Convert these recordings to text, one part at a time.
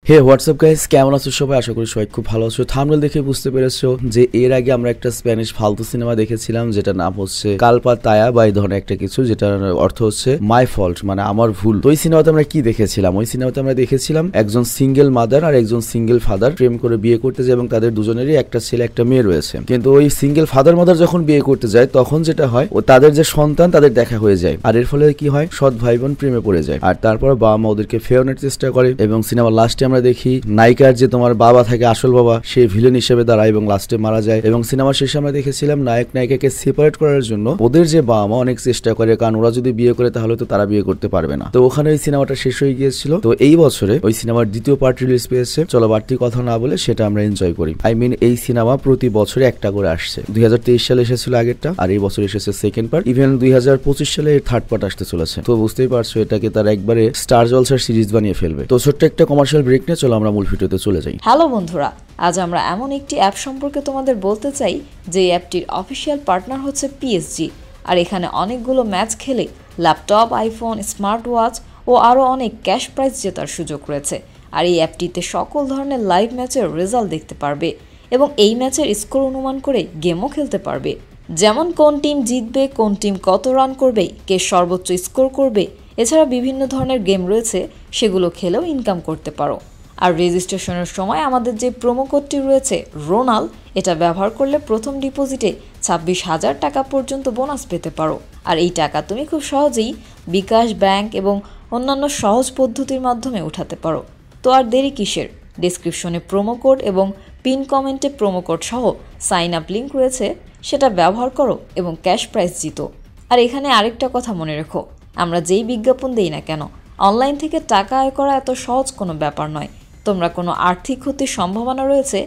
হে WhatsApp guys, কেমন আছো সবাই? আশা করি সবাই খুব ভালো আছো। থাম্বনেল দেখে বুঝতে পেরেছো যে এর আগে আমরা একটা স্প্যানিশ ফালতু সিনেমা দেখেছিলাম যেটা নাম হচ্ছে কালপা তায়া বা এই ধরনের একটা কিছু, যেটার অর্থ হচ্ছে মাই ফল্ট, মানে আমার ভুল। তো ওই সিনেমাতে আমরা কি দেখেছিলাম? ওই সিনেমাতে আমরা দেখেছিলাম একজন সিঙ্গেল মাদার আর একজন সিঙ্গেল ফাদার প্রেম করে বিয়ে করতে যায় এবং তাদের দুজনেরই একটা ছেলে একটা মেয়ে রয়েছে। কিন্তু ওই সিঙ্গেল ফাদার মাদার যখন বিয়ে করতে যায় তখন যেটা হয়, ও তাদের যে সন্তান তাদের দেখা হয়ে যায়, আর এর ফলে কি হয়, সৎ ভাই বোন প্রেমে পড়ে যায়, আর তারপর বাবা মা ওদেরকে ফেরানোর চেষ্টা করে এবং সিনেমার লাস্টে আমরা দেখি নায়িকার যে তোমার বাবা থাকে, আসল বাবা, সে ভিলেন হিসেবে দাঁড়ায় এবং লাস্টে মারা যায়। এবং সিনেমার শেষে আমরা দেখেছিলাম নায়ক নায়িকাকে সেপারেট করার জন্য ওদের যে বাবা মা অনেক চেষ্টা করে, কারণ ওরা যদি বিয়ে করে তাহলে তো তারা বিয়ে করতে পারবে না। তো ওখানে ওই সিনেমাটা শেষ হয়ে গিয়েছিল। তো এই বছরে ওই সিনেমার দ্বিতীয় পার্ট রিলিজ পেয়েছে। চলো বাড়তি কথা না বলে সেটা আমরা এনজয় করি। এই সিনেমা প্রতি বছরে একটা করে আসছে। 2023 সালে এসেছিল আগেরটা, আর এই বছর এসেছে সেকেন্ড পার্ট। ইভেন 2025 সালে এর থার্ড পার্ট আসতে চলেছে। তো বুঝতেই পারছো এটাকে তারা একবারে স্টার জলসার সিরিজ বানিয়ে ফেলবে। তো ছোট্ট একটা কমার্শিয়াল ব্রেক নিয়ে চলো আমরা মূল ভিডিওতে চলে যাই। হ্যালো বন্ধুরা, আজ আমরা এমন একটি অ্যাপ সম্পর্কে তোমাদের বলতে চাই যে অ্যাপটির অফিসিয়াল পার্টনার হচ্ছে পিএসজি। আর এখানে অনেকগুলো ম্যাচ খেলে ল্যাপটপ, আইফোন, স্মার্ট ওয়াচ ও আরও অনেক ক্যাশ প্রাইজ জেতার সুযোগ রয়েছে। আর এই অ্যাপটিতে সকল ধরনের লাইভ ম্যাচের রেজাল্ট দেখতে পারবে এবং এই ম্যাচের স্কোর অনুমান করে গেমও খেলতে পারবে। যেমন কোন টিম জিতবে, কোন টিম কত রান করবে, কে সর্বোচ্চ স্কোর করবে। এছাড়া বিভিন্ন ধরনের গেম রয়েছে, সেগুলো খেলেও ইনকাম করতে পারো। আর রেজিস্ট্রেশনের সময় আমাদের যে প্রোমো কোডটি রয়েছে রোনাল, এটা ব্যবহার করলে প্রথম ডিপোজিটে 26,000 টাকা পর্যন্ত বোনাস পেতে পারো। আর এই টাকা তুমি খুব সহজেই বিকাশ, ব্যাংক এবং অন্যান্য সহজ পদ্ধতির মাধ্যমে উঠাতে পারো। তো আর দেরি কিসের? ডেসক্রিপশনে প্রোমো কোড এবং পিন কমেন্টে প্রোমো কোড সহ সাইন আপ লিঙ্ক রয়েছে, সেটা ব্যবহার করো এবং ক্যাশ প্রাইজ জিতো। আর এখানে আরেকটা কথা মনে রেখো, আমরা যেই বিজ্ঞাপন দেই না কেন, অনলাইন থেকে টাকা আয় করা এত সহজ কোনো ব্যাপার নয়। তোমরা কোনো আর্থিক ক্ষতির সম্ভাবনা রয়েছে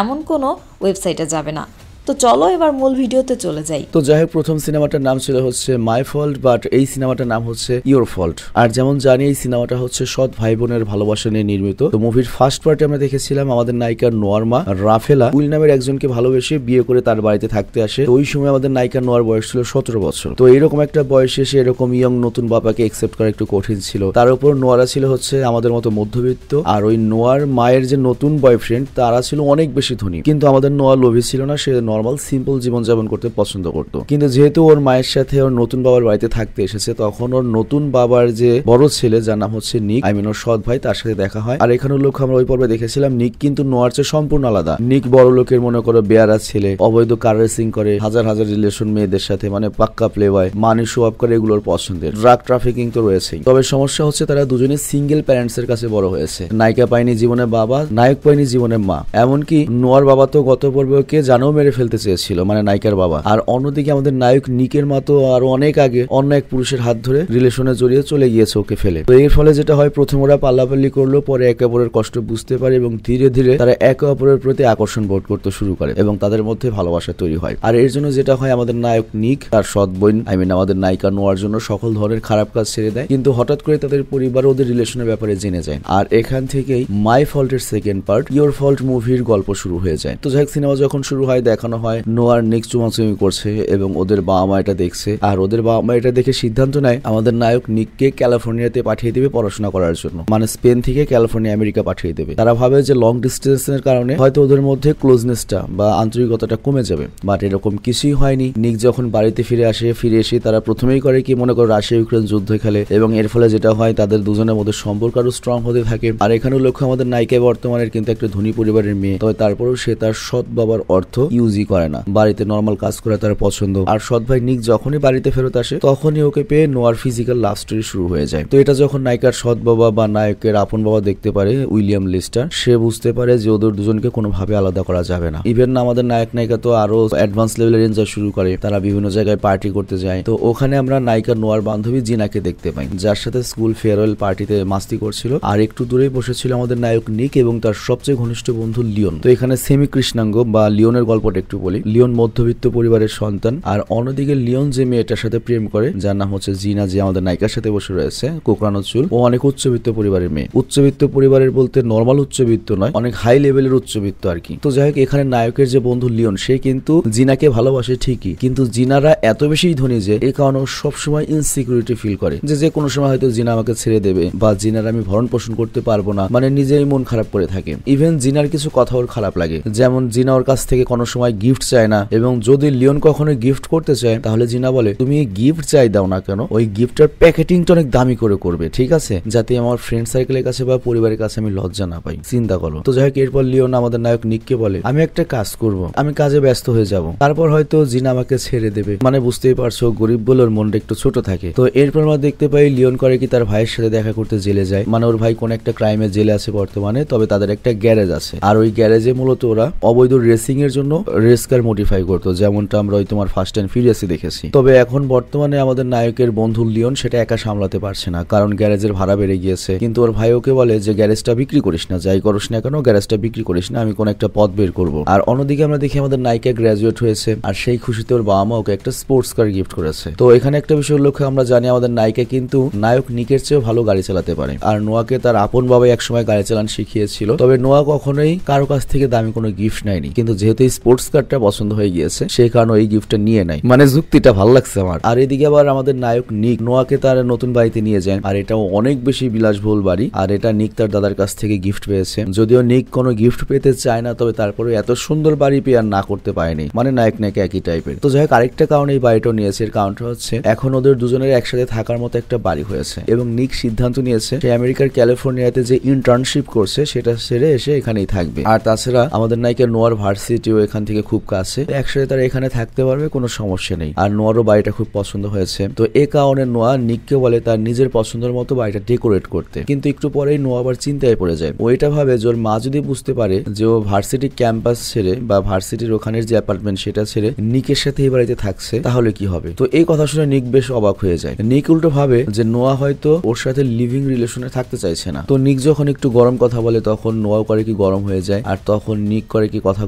এমন কোনো ওয়েবসাইটে যাবে না। তো চলো এবার মূল ভিডিওতে চলে যাই। তো যাই হোক, প্রথম সিনেমাটার নাম ছিল হচ্ছে মাই ফল্ট, বাট এই সিনেমাটার নাম হচ্ছে ইওর ফল্ট। আর যেমন জানি এই সিনেমাটা হচ্ছে সৎ ভাই বোনের ভালোবাসা নিয়ে নির্মিত। তো মুভির ফার্স্ট পার্টে আমরা দেখেছিলাম আমাদের নায়িকা নোয়ারমা রাফেলা উইল নামের একজনকে ভালোবেসে বিয়ে করে তার বাড়িতে থাকতে আসে। তো ওই সময় আমাদের নায়িকা নোয়ার বয়স ছিল 17 বছর। তো এরকম একটা বয়সে এসে এরকম ইয়ং নতুন বাবাকে একসেপ্ট করা একটু কঠিন ছিল। তার উপর নোয়ারা ছিল হচ্ছে আমাদের মতো মধ্যবিত্ত, আর ওই নোয়ার মায়ের যে নতুন বয়ফ্রেন্ড তারা ছিল অনেক বেশি ধনী। কিন্তু আমাদের নোয়া লোভী ছিল না, সে নর্মাল সিম্পল জীবনযাপন করতে পছন্দ করতো। কিন্তু যেহেতু ওর মায়ের সাথে ওর নতুন বাবার বাড়িতে থাকতে এসেছে, তখন ওর নতুন বাবার যে বড় ছেলে, যার নাম হচ্ছে নিক, ওর সৎ ভাই, তার সাথে দেখা হয়। আর এখানে লোক আমরা ওই পর্বে দেখেছিলাম নিক কিন্তু নোয়ার চেয়ে সম্পূর্ণ আলাদা। নিক বড় লোকের মনে করো বেয়ারা ছেলে, অবৈধ কার রেসিং করে, হাজার হাজার রিলেশন মেয়েদের সাথে, মানে পাক্কা প্লে বয়, মানি শো আপ করে, এগুলোর পছন্দের। ড্রাগ ট্রাফিকিং তো রয়েছেই। তবে সমস্যা হচ্ছে তারা দুজনে সিঙ্গেল প্যারেন্টস এর কাছে বড় হয়েছে। নায়িকা পায়নি জীবনে বাবা, নায়ক পায়নি জীবনে মা। এমনকি নোয়ার বাবা তো গত পর্বে ওকে জানেও মেরে ফেলতে চেয়েছিল, মানে নায়িকার বাবা। আর অন্যদিকে আমাদের নায়ক নিকের মা তো আরো অনেক আগে অন্য এক পুরুষের হাত ধরে রিলেশনে জড়িয়ে চলে গিয়েছে ওকে ফেলে। তো এর ফলে যেটা হয়, প্রথম ওরা পাল্লাপাল্লি করলো, পরে একে অপরের কষ্ট বুঝতে পারে এবং ধীরে ধীরে তারা একে অপরের প্রতি আকর্ষণ বোধ করতে শুরু করে এবং তাদের মধ্যে ভালোবাসা তৈরি হয়। আর এর জন্য যেটা হয়, আমাদের নায়ক নিক তার সৎ বোন আমাদের নায়িকা নোয়ার জন্য সকল ধরনের খারাপ কাজ ছেড়ে দেয়। কিন্তু হঠাৎ করে তাদের পরিবার ওদের রিলেশনের ব্যাপারে জেনে যায়। আর এখান থেকেই মাই ফল্টের সেকেন্ড পার্ট ইওর ফল্ট মুভির গল্প শুরু হয়ে যায়। তো যাই হোক, সিনেমা যখন শুরু হয় দেখানো হয় নোয়ার নিক চুমাচুমি করছে এবং ওদের বাবা মা এটা দেখছে। আর ওদের বাবা মা এটা দেখে সিদ্ধান্ত নেয় আমাদের নায়ক নিককে ক্যালিফোর্নিয়াতে পাঠিয়ে দেবে পড়াশোনা করার জন্য, মানে স্পেন থেকে ক্যালিফোর্নিয়া আমেরিকা পাঠিয়ে দেবে। তারা ভাবে যে লং ডিস্টেন্সের কারণে হয়তো ওদের মধ্যে ক্লোজনেসটা বা আন্তরিকতাটা কমে যাবে, বাট এরকম কিছুই হয়নি। নিক যখন বাড়িতে ফিরে এসে তারা প্রথমেই করে কি, মনে করো রাশিয়া ইউক্রেন যুদ্ধ খেলে এবং এর ফলে যেটা হয় তাদের দুজনের মধ্যে সম্পর্ক আরো স্ট্রং হতে থাকে। আর এখানে লক্ষ্য আমাদের নায়িকা বর্তমানের কিন্তু একটা ধনী পরিবারের মেয়ে, তবে তারপরেও সে তার সৎ বাবার অর্থ ইউজই করে না, বাড়িতে নর্মাল কাজ করে তার পছন্দ। আর সৎ ভাই নিক যখনই বাড়িতে ফেরত আসে তখনই ওকে পেয়ে নোয়ার ফিজিক্যাল লাভ স্টোরি শুরু হয়ে যায়। তো এটা যখন নায়িকার সৎ বাবা বা নায়কের আপন বাবা দেখতে পারে, উইলিয়াম লিস্টার, সে বুঝতে পারে যে ওদের দুজনকে কোনোভাবে আলাদা করা যাবে না। ইভেন আমাদের নায়ক নায়িকা তো আরো অ্যাডভান্স লেভেলের এনজয় শুরু করে, তারা বিভিন্ন জায়গায় পার্টি করতে যায়। তো ওখানে আমরা নায়িকা নোয়ার বান্ধবী জিনাকে দেখতে পাই, যার সাথে স্কুল ফেয়ারওয়েল পার্টিতে মাস্তি করছিল। আর একটু দূরেই বসেছিল আমাদের নায়ক নিক এবং তার সবচেয়ে ঘনিষ্ঠ বন্ধু লিওন। তো এখানে সেমি কৃষ্ণাঙ্গ বা লিওনের গল্পটা একটু একটু বলি। লিওন মধ্যবিত্ত পরিবারের সন্তান, আর অন্যদিকে লিওন যে মেয়েটার সাথে প্রেম করে, যার নাম হচ্ছে জিনা, যে আমাদের নায়িকার সাথে বসে রয়েছে, কোকড়ানো চুল, ও অনেক উচ্চবিত্ত পরিবারের মেয়ে। উচ্চবিত্ত পরিবারের বলতে নর্মাল উচ্চবিত্ত নয়, অনেক হাই লেভেলের উচ্চবিত্ত আর কি। তো যাই হোক, এখানে নায়কের যে বন্ধু লিওন, সে কিন্তু জিনাকে ভালোবাসে ঠিকই, কিন্তু জিনারা এত বেশি ধনী যে এই কারণে সবসময় ইনসিকিউরিটি ফিল করে যে কোনো সময় হয়তো জিনা আমাকে ছেড়ে দেবে বা জিনার আমি ভরণ পোষণ করতে পারবো না, মানে নিজেই মন খারাপ করে থাকে। ইভেন জিনার কিছু কথা ওর খারাপ লাগে, যেমন জিনা ওর কাছ থেকে কোনো সময় গিফট চায় না, এবং যদি লিওন কখনো গিফট করতে চায় তাহলে জিনা বলে তুমি গিফট চাই দাও না কেন, ওই গিফটের প্যাকেটিংটা অনেক দামি করে করবে, ঠিক আছে, যাতে আমার ফ্রেন্ড সার্কেলের কাছে বা পরিবারের কাছে আমি লজ্জা না পাই। চিন্তা করো। তো যাই হোক, এরপর লিওন আমাদের নায়ক নিককে বলে আমি একটা কাজ করব, আমি কাজে ব্যস্ত হয়ে যাব, তারপর হয়তো জিনা আমাকে ছেড়ে দেবে। মানে বুঝতেই পারছো, গরিব বলে ওর মনটা একটু ছোট থাকে। তো এরপর আমরা দেখতে পাই লিওন করে কি তার ভাইয়ের সাথে দেখা করতে জেলে যায়। মানে ওর ভাই কোন একটা ক্রাইমে জেলে আছে বর্তমানে, তবে তাদের একটা গ্যারেজ আছে, আর ওই গ্যারেজে মূলত ওরা অবৈধ রেসিং এর জন্য রেস কার মডিফাই করতো, যেমনটা আমরা ওই তোমার ফার্স্ট অ্যান্ড ফিউরিয়াসে দেখেছি। তবে এখন বর্তমানে আমাদের নায়কের বন্ধু লিওন সেটা একা সামলাতে পারছে না, কারণ গ্যারেজের ভাড়া বেড়ে গিয়েছে। কিন্তু ওর ভাই ওকে বলে যে গ্যারেজটা বিক্রি করিস না, যাই করিস না কেন গ্যারেজটা বিক্রি করিস না, আমি কোন একটা পথ বের করব। আর অন্যদিকে আমরা দেখি আমাদের নায়িকা গ্রাজুয়েট হয়েছে, আর সেই খুশিতে ওর বাবা মা ওকে একটা স্পোর্টস কার গিফট করেছে। তো এখানে একটা বিষয় উল্লেখ্য, আমরা জানি আমাদের নায়িকা কিন্তু নায়ক নিকের চেয়েও ভালো গাড়ি চালাতে পারে, আর নোয়াকে তার আপন বাবাই একসময় গাড়ি চালান শিখিয়েছিল। তবে নোয়া কখনোই কারো কাছ থেকে দামি কোনো গিফট নেয়নি, কিন্তু যেহেতু এই স্পোর্টস কারটা পছন্দ হয়ে গিয়েছে সেই কারণে এই গিফটটা নিয়ে নেয়। মানে যুক্তিটা ভালো লাগছে আমার। আর এদিকে আবার আমাদের নায়ক নিক নোয়াকে তার নতুন বাড়িতে নিয়ে যায়, আর এটাও অনেক বেশি বিলাসবহুল বাড়ি, আর এটা নিক তার দাদার কাছ থেকে গিফট পেয়েছে। যদিও নিক কোনো গিফট পেতে চায় না, তবে তারপরে এত সুন্দর বাড়ি পেয়ে আর না করতে পারেনি, মানে নায়ক নায়িকা একই টাইপের। তো যাই হোক, আরেকটা কারণে এই বাড়িটাও নিয়েছে, এর কারণটা হচ্ছে এখন ওদের দুজনের একসাথে থাকার মতো একটা বাড়ি হয়েছে, এবং নিক সিদ্ধান্ত নিয়েছে সে আমেরিকার ক্যালিফোর্নিয়াতে যে ইন্টার্নশিপ করছে সেটা সেরে এসে এখানেই থাকবে। আর তাছাড়া আমাদের নায়িকা নোয়ার ভার্সিটিও এখান থেকে খুব কাছে, একসাথে তারা এখানে থাকতে পারবে, কোনো সমস্যা নেই। আর নোয়ারও বাড়িটা খুব পছন্দ হয়েছে। তো এ কারণে নোয়া নিককে বলে তার নিজের পছন্দের মতো বাড়িটা ডেকোরেট করতে, কিন্তু একটু পরেই নোয়া আবার চিন্তায় পড়ে যায়। ও এটা ভাবে যে ওর মা যদি বুঝতে পারে যে ও ভার্সিটি ক্যাম্পাস ছেড়ে বা ভার্সিটির ওখানের যে অ্যাপার্টমেন্ট সেটা ছেড়ে নিকের সাথে এই বাড়িতে থাকছে, তাহলে কি হবে। তো এই কথা শুনে নিক বেশ অবাক হয়ে যায়। নিক উল্টো ভাবে যে নোয়া হয়তো ওর সাথে লিভিং রিলেশনে থাকতে চাইছে না। তো নিক যখন একটু গরম কথা বলে তখন নোয়াও করে কি গরম হয়ে যায়, আর তখন নিক করে কি কথা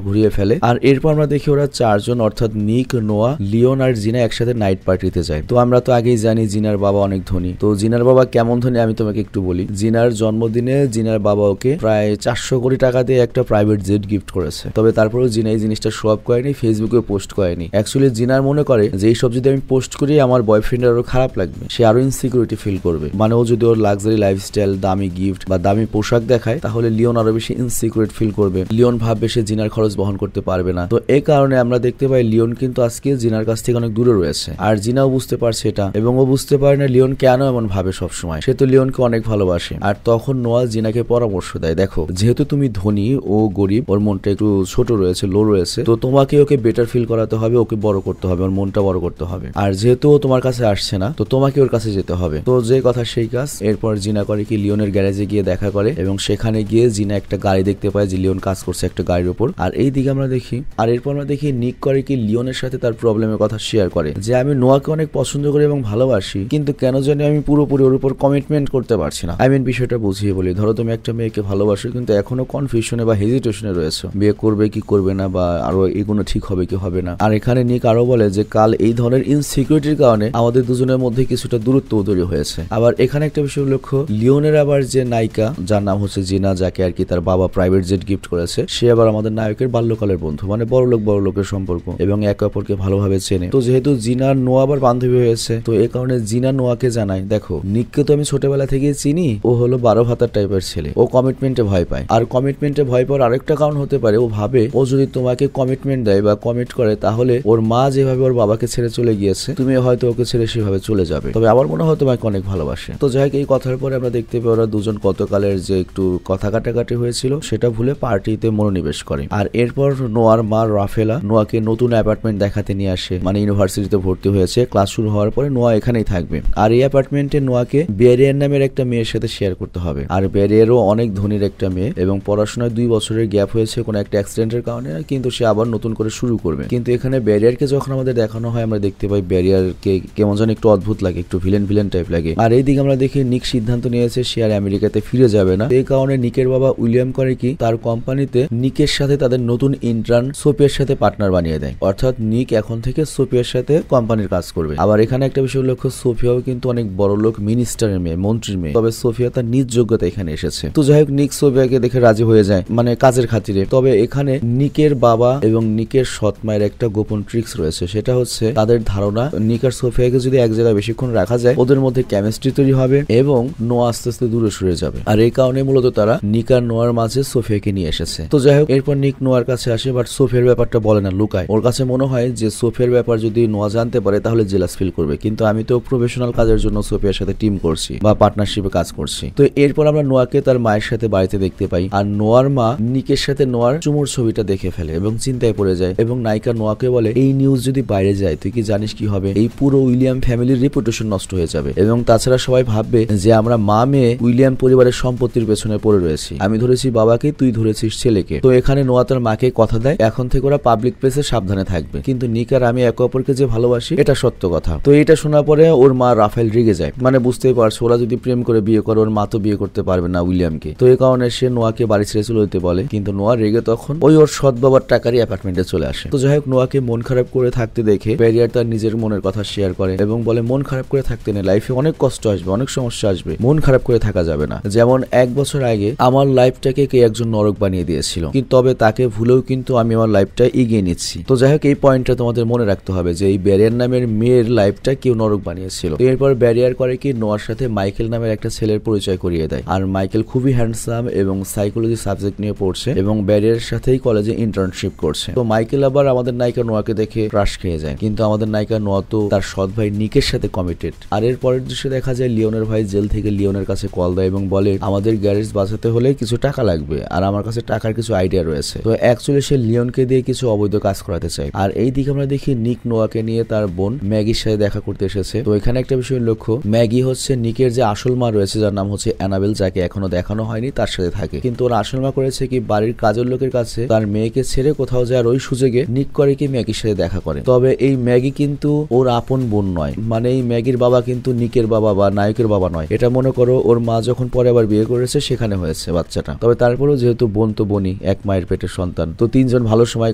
ঘুরিয়ে ফেলে। আর এরপর আমরা দেখি ওরা চারজন, অর্থাৎ নিক, নোয়া, লিওন আর জিনা একসাথে নাইট পার্টিতে যায়। তো আমরা তো আগেই জানি জিনার বাবা অনেক ধনী। তো জিনার বাবা কেমন ধনী আমি তোমাকে একটু বলি। জিনার জন্মদিনে জিনার বাবা ওকে প্রায় 400 কোটি টাকা দিয়ে একটা প্রাইভেট জেট গিফট করেছে। তবে তারপরেও জিনা এই জিনিসটা শো আপ করেনি, ফেসবুকে পোস্ট করেনি। অ্যাকচুয়ালি জিনার মনে করে যে এইসব যদি আমি পোস্ট করি আমার বয়ফ্রেন্ডের আরো খারাপ লাগবে, সে আরো ইনসিকিউরিটি ফিল করবে। মানে ও যদি ওর লাক্সারি লাইফস্টাইল, দামি গিফট বা দামি পোশাক দেখায় তাহলে লিওন আরো বেশি ইনসিকিউর ফিল করবে। লিওন ভাববে সে জিনার খরচ বহন করতে পারবে না। তো এই কারণে আমরা দেখতে পাই লিওন কিন্তু আজকে জিনার কাছ থেকে অনেক দূরে রয়েছে, আর জিনাও বুঝতে পারছে এটা, এবং ও বুঝতে পারে না লিওন কেন এমন ভাবে সবসময়। সে তো লিওনকে অনেক ভালোবাসে। আর তখন নোয়া জিনাকে পরামর্শ দেয়, দেখো যেহেতু তুমি ধনী ও গরিব, ওর মনটা একটু ছোট রয়েছে, লো রয়েছে, তো তোমাকে ওকে বেটার ফিল করাতে হবে, ওকে বড় করতে হবে, ওর মনটা বড় করতে হবে। আর যেহেতু ও তোমার কাছে আসছে না, তো তোমাকে ওর কাছে যেতে হবে। তো যে কথা সেই কাজ। এরপর জিনা করে কি লিওনের গ্যারেজে গিয়ে দেখা করে, এবং সেখানে গিয়ে জিনা একটা গাড়ি দেখতে পায় যে লিওন কাজ করছে একটা গাড়ির উপর। আর এই দিকে আমরা দেখি, আর এরপর আমরা দেখি নিক করে কি লিওনের সাথে তার প্রবলেমের কথা শেয়ার করে যে আমি নোয়াকে অনেক পছন্দ করি এবং ভালোবাসি, কিন্তু কেন জানি আমি পুরোপুরি ওর উপর কমিটমেন্ট করতে পারছি না। বিষয়টা বুঝিয়ে বলি। ধরো তুমি একটা মেয়েকে ভালোবাসো, কিন্তু এখনো কনফিউশনে বা হেজিটেশনে রয়েছে, বিয়ে করবে কি করবে না, বা আরো এগুলো ঠিক হবে কি হবে না। আর এখানে নিক আরো বলে যে কাল এই ধরনের ইনসিকিউরিটির কারণে আমাদের দুজনের মধ্যে কিছুটা দূরত্ব তৈরি হয়েছে। আবার এখানে একটা বিষয় লক্ষ্য, লিওনের আবার যে নায়িকা যার নাম হচ্ছে জিনা, যাকে আর কি তার বাবা প্রাইভেট জেট গিফট করেছে, সে আবার আমাদের নায়কের বাল্যকালের বন্ধু, মানে বড় লোকের সম্পর্ক, এবং একে অপরকে ভালোভাবে চেনে। তো যেহেতু জিনা নোয়া আবার বান্ধবী হয়েছে, তো এই কারণে জিনা নোয়াকে জানায়, দেখো নিককে তো আমি ছোটবেলা থেকে চিনি, ও হলো 12 ভাতার টাইপের ছেলে, ও কমিটমেন্টে ভয় পায়। আর কমিটমেন্টে ভয় পাওয়ার আরেকটা কারণ হতে পারে, ও ভাবে ও যদি তোমাকে কমিটমেন্ট দেয় বা কমিট করে, তাহলে ওর মা যেভাবে ওর বাবাকে ছেড়ে চলে গিয়েছে, তুমি হয়তো ওকে ছেড়ে সেভাবে চলে যাবে। তবে আমার মনে হয় তোমাকে অনেক ভালোবাসে। তো যাই হোক, এই কথার পরে আমরা দেখতে পাই ওরা দুজন গতকালের যে একটু কথা কাটাকাটি হয়েছিল সেটা ভুলে পার্টিতে মনোনিবেশ করে। আর এরপর নোয়ার মা রাফেলা নোয়াকে নতুন অ্যাপার্টমেন্ট দেখাতে নিয়ে আসে, মানে ইউনিভার্সিটিতে ভর্তি হয়েছে, ক্লাস শুরু হওয়ার পরে নোয়া এখানেই থাকবে। আর এই অ্যাপার্টমেন্টে নোয়াকে বেরিয়ার নামের একটা মেয়ের সাথে শেয়ার করতে হবে। আর বেরিয়ারও অনেক ধনীর একটা মেয়ে, এবং পড়াশোনায় 2 বছরের গ্যাপ হয়েছে কোনো একটা অ্যাক্সিডেন্টের কারণে, কিন্তু সে আবার নতুন করে শুরু করবে। কিন্তু এখানে ব্যারিয়ারকে যখন আমাদের দেখানো হয়, আমরা দেখতে পাই ব্যারিয়ারকে কেমন যেন একটু অদ্ভুত লাগে, একটু ভিলেন টাইপ লাগে। আর এইদিকে আমরা দেখি নিক সিদ্ধান্ত নিয়েছে সে আর আমেরিকাতে ফিরে যাবে না। এই কারণে নিকের বাবা উইলিয়াম করে কি তার কোম্পানিতে নিকের সাথে তাদের নতুন ইন্টার্ন সোফিয়ার সাথে পার্টনার বানিয়ে দেয়, অর্থাৎ নিক এখন থেকে সোফিয়ার সাথে কোম্পানির কাজ করবে। আবার এখানে একটা বিষয় লক্ষ্য, সোফিয়াও কিন্তু অনেক বড় লোক, মিনিস্টারের মেয়ে, মন্ত্রীর মেয়ে, তবে সোফিয়া তার নিজ যোগ্যতা এখানে এসেছে। তো যাই হোক, নিক সোফিয়াকে দেখে রাজি হয়ে যায়, মানে কাজের খাতিরে। তবে এখানে নিকের বাবা এবং নিকের সৎ মায়ের একটা গোপন ট্রিক্স রয়েছে, সেটা হচ্ছে তাদের ধারণা নিক আর সোফিয়াকে যদি এক জায়গায় বেশিক্ষণ রাখা যায় ওদের মধ্যে কেমিস্ট্রি তৈরি হবে এবং নোয়া আস্তে আস্তে দূরে সরে যাবে। আর এই কারণে মূলত তারা নিক আর নোয়ার মাঝে সোফিয়াকে নিয়ে এসেছে। তো যাই হোক, এরপর নিক নোয়ার কাছে আসে, বাট সোফিয়ার ব্যাপারটা বলে না, লুকায়। ওর কাছে মনে হয় যে সোফিয়ার ব্যাপার যদি নোয়া জানতে পারে তাহলে জেলাস ফিল করবে, কিন্তু আমি তো প্রফেশনাল কাজের জন্য সোফিয়ার সাথে টিম করছি বা পার্টনারশিপে কাজ করছি। তো এরপর আমরা নোয়াকে তার মায়ের সাথে বাড়িতে দেখতে পাই, আর নোয়ার মা নিকের সাথে নোয়ার চুমুর ছবিটা দেখে ফেলে এবং চিন্তায় পড়ে যায় এবং নায়িকা নোয়াকে বলে, এই নিউজ যদি বাইরে যায় তুই কি জানিস কি হবে? এই পুরো উইলিয়াম ফ্যামিলির রেপুটেশন নষ্ট হয়ে যাবে এবং তাছাড়া সবাই ভাববে যে আমরা মা মেয়ে উইলিয়াম পরিবারের সম্পত্তির পেছনে পড়ে রয়েছি, আমি ধরেছি বাবাকে, তুই ধরেছিস ছেলেকে। তো এখানে নোয়া তার মাকে কথা দেয় এখন থেকে ওরা পাবলিক প্লেসে সাবধানে থাকবে, কিন্তু নিক আর আমি একে অপরকে যে ভালোবাসি এটা সত্য কথা। তো এটা শোনার পরে ওর মা রাফায়েল রেগে যায়, মানে বুঝতেই পারছো ওরা যদি প্রেম করে বিয়ে করে ওর মা তো বিয়ে করতে পারবে না উইলিয়ামকে। তো এই কারণে সে নোয়াকে বাড়ি ছেড়ে চলে যেতে বলে, কিন্তু নোয়া রেগে তখন ওই ওর সৎ বাবার টাকারই অ্যাপার্টমেন্টে চলে আসে। তো যাই হোক, নোয়াকে মন খারাপ করে থাকতে দেখে ব্যারিয়ার তার নিজের মনের কথা শেয়ার করে এবং বলে, মন খারাপ করে থাকতে নেই, লাইফে অনেক কষ্ট আসবে, অনেক সমস্যা আসবে, মন খারাপ করে থাকা যাবে না। যেমন 1 বছর আগে আমার লাইফটাকে কে একজন নরক বানিয়ে দিয়েছিল, কিন্তু তবে তাকে ভুলেও কিন্তু আমি আমার লাইফটা এগিয়ে নিচ্ছি। তো যাই হোক, এই পয়েন্টটা তোমাদের মনে রাখতে হবে যে এই ব্যারিয়ার নামের মেয়ের লাইফটা কেউ নরক বানিয়েছিল। এরপর ব্যারিয়ার করে কি নোয়ার সাথে মাইকেল নামের একটা ছেলের পরিচয় করিয়ে দেয়, আর মাইকেল খুবই হ্যান্ডসাম এবং সাইকোলজি সাবজেক্ট নিয়ে পড়ছে এবং ব্যারিয়ারের সাথেই কলেজে ইন্টার্নশিপ করছে। তো মাইকেল আবার আমাদের নায়িকা নোয়াকে দেখে ক্রাশ খেয়ে যায়, কিন্তু আমাদের নায়িকা নোয়া তো তার সৎ ভাই নিকের সাথে কমিটেড। আর এর পরের দৃশ্যে দেখা যায় লিওনের ভাই জেল থেকে লিওনের কাছে কল দেয় এবং বলে, আমাদের গ্যারেজ বাঁচাতে হলে কিছু টাকা লাগবে আর আমার কাছে টাকার কিছু আইডিয়া রয়েছে। তো অ্যাকচুয়ালি সে লিওনকে দিয়ে কিছু অবৈধ কাজ করাতে চায়। আর এই দিকে আমরা দেখি নিক নোয়াকে নিয়ে তার বোন ম্যাগির সাথে দেখা করতে এসেছে। তো এখানে একটা বিষয় লক্ষ্য, ম্যাগি হচ্ছে নিকের যে আসল মা রয়েছে যার নাম হচ্ছে অ্যানাবেল, যাকে এখনো দেখানো হয়নি, তার সাথে থাকে। কিন্তু ওর আসল মা করেছে কি, বাড়ির কাজের লোকের কাছে তার মেয়েকে ছেড়ে কোথাও যাওয়ার ওই সুযোগে নিক করে কি ম্যাগির সাথে দেখা করে। তবে এই ম্যাগি কিন্তু ওর আপন বোন নয়, মানে এই ম্যাগির বাবা কিন্তু নিকের বাবা বা নায়কের বাবা নয়। এটা মনে করো ওর মা যখন পরে আবার বিয়ে করেছে সেখানে হয়েছে বাচ্চাটা। তবে তারপরেও যেহেতু বোন তো বোনই, এক মায়ের পেটের সন্তান, তো 3 জন ভালো সময়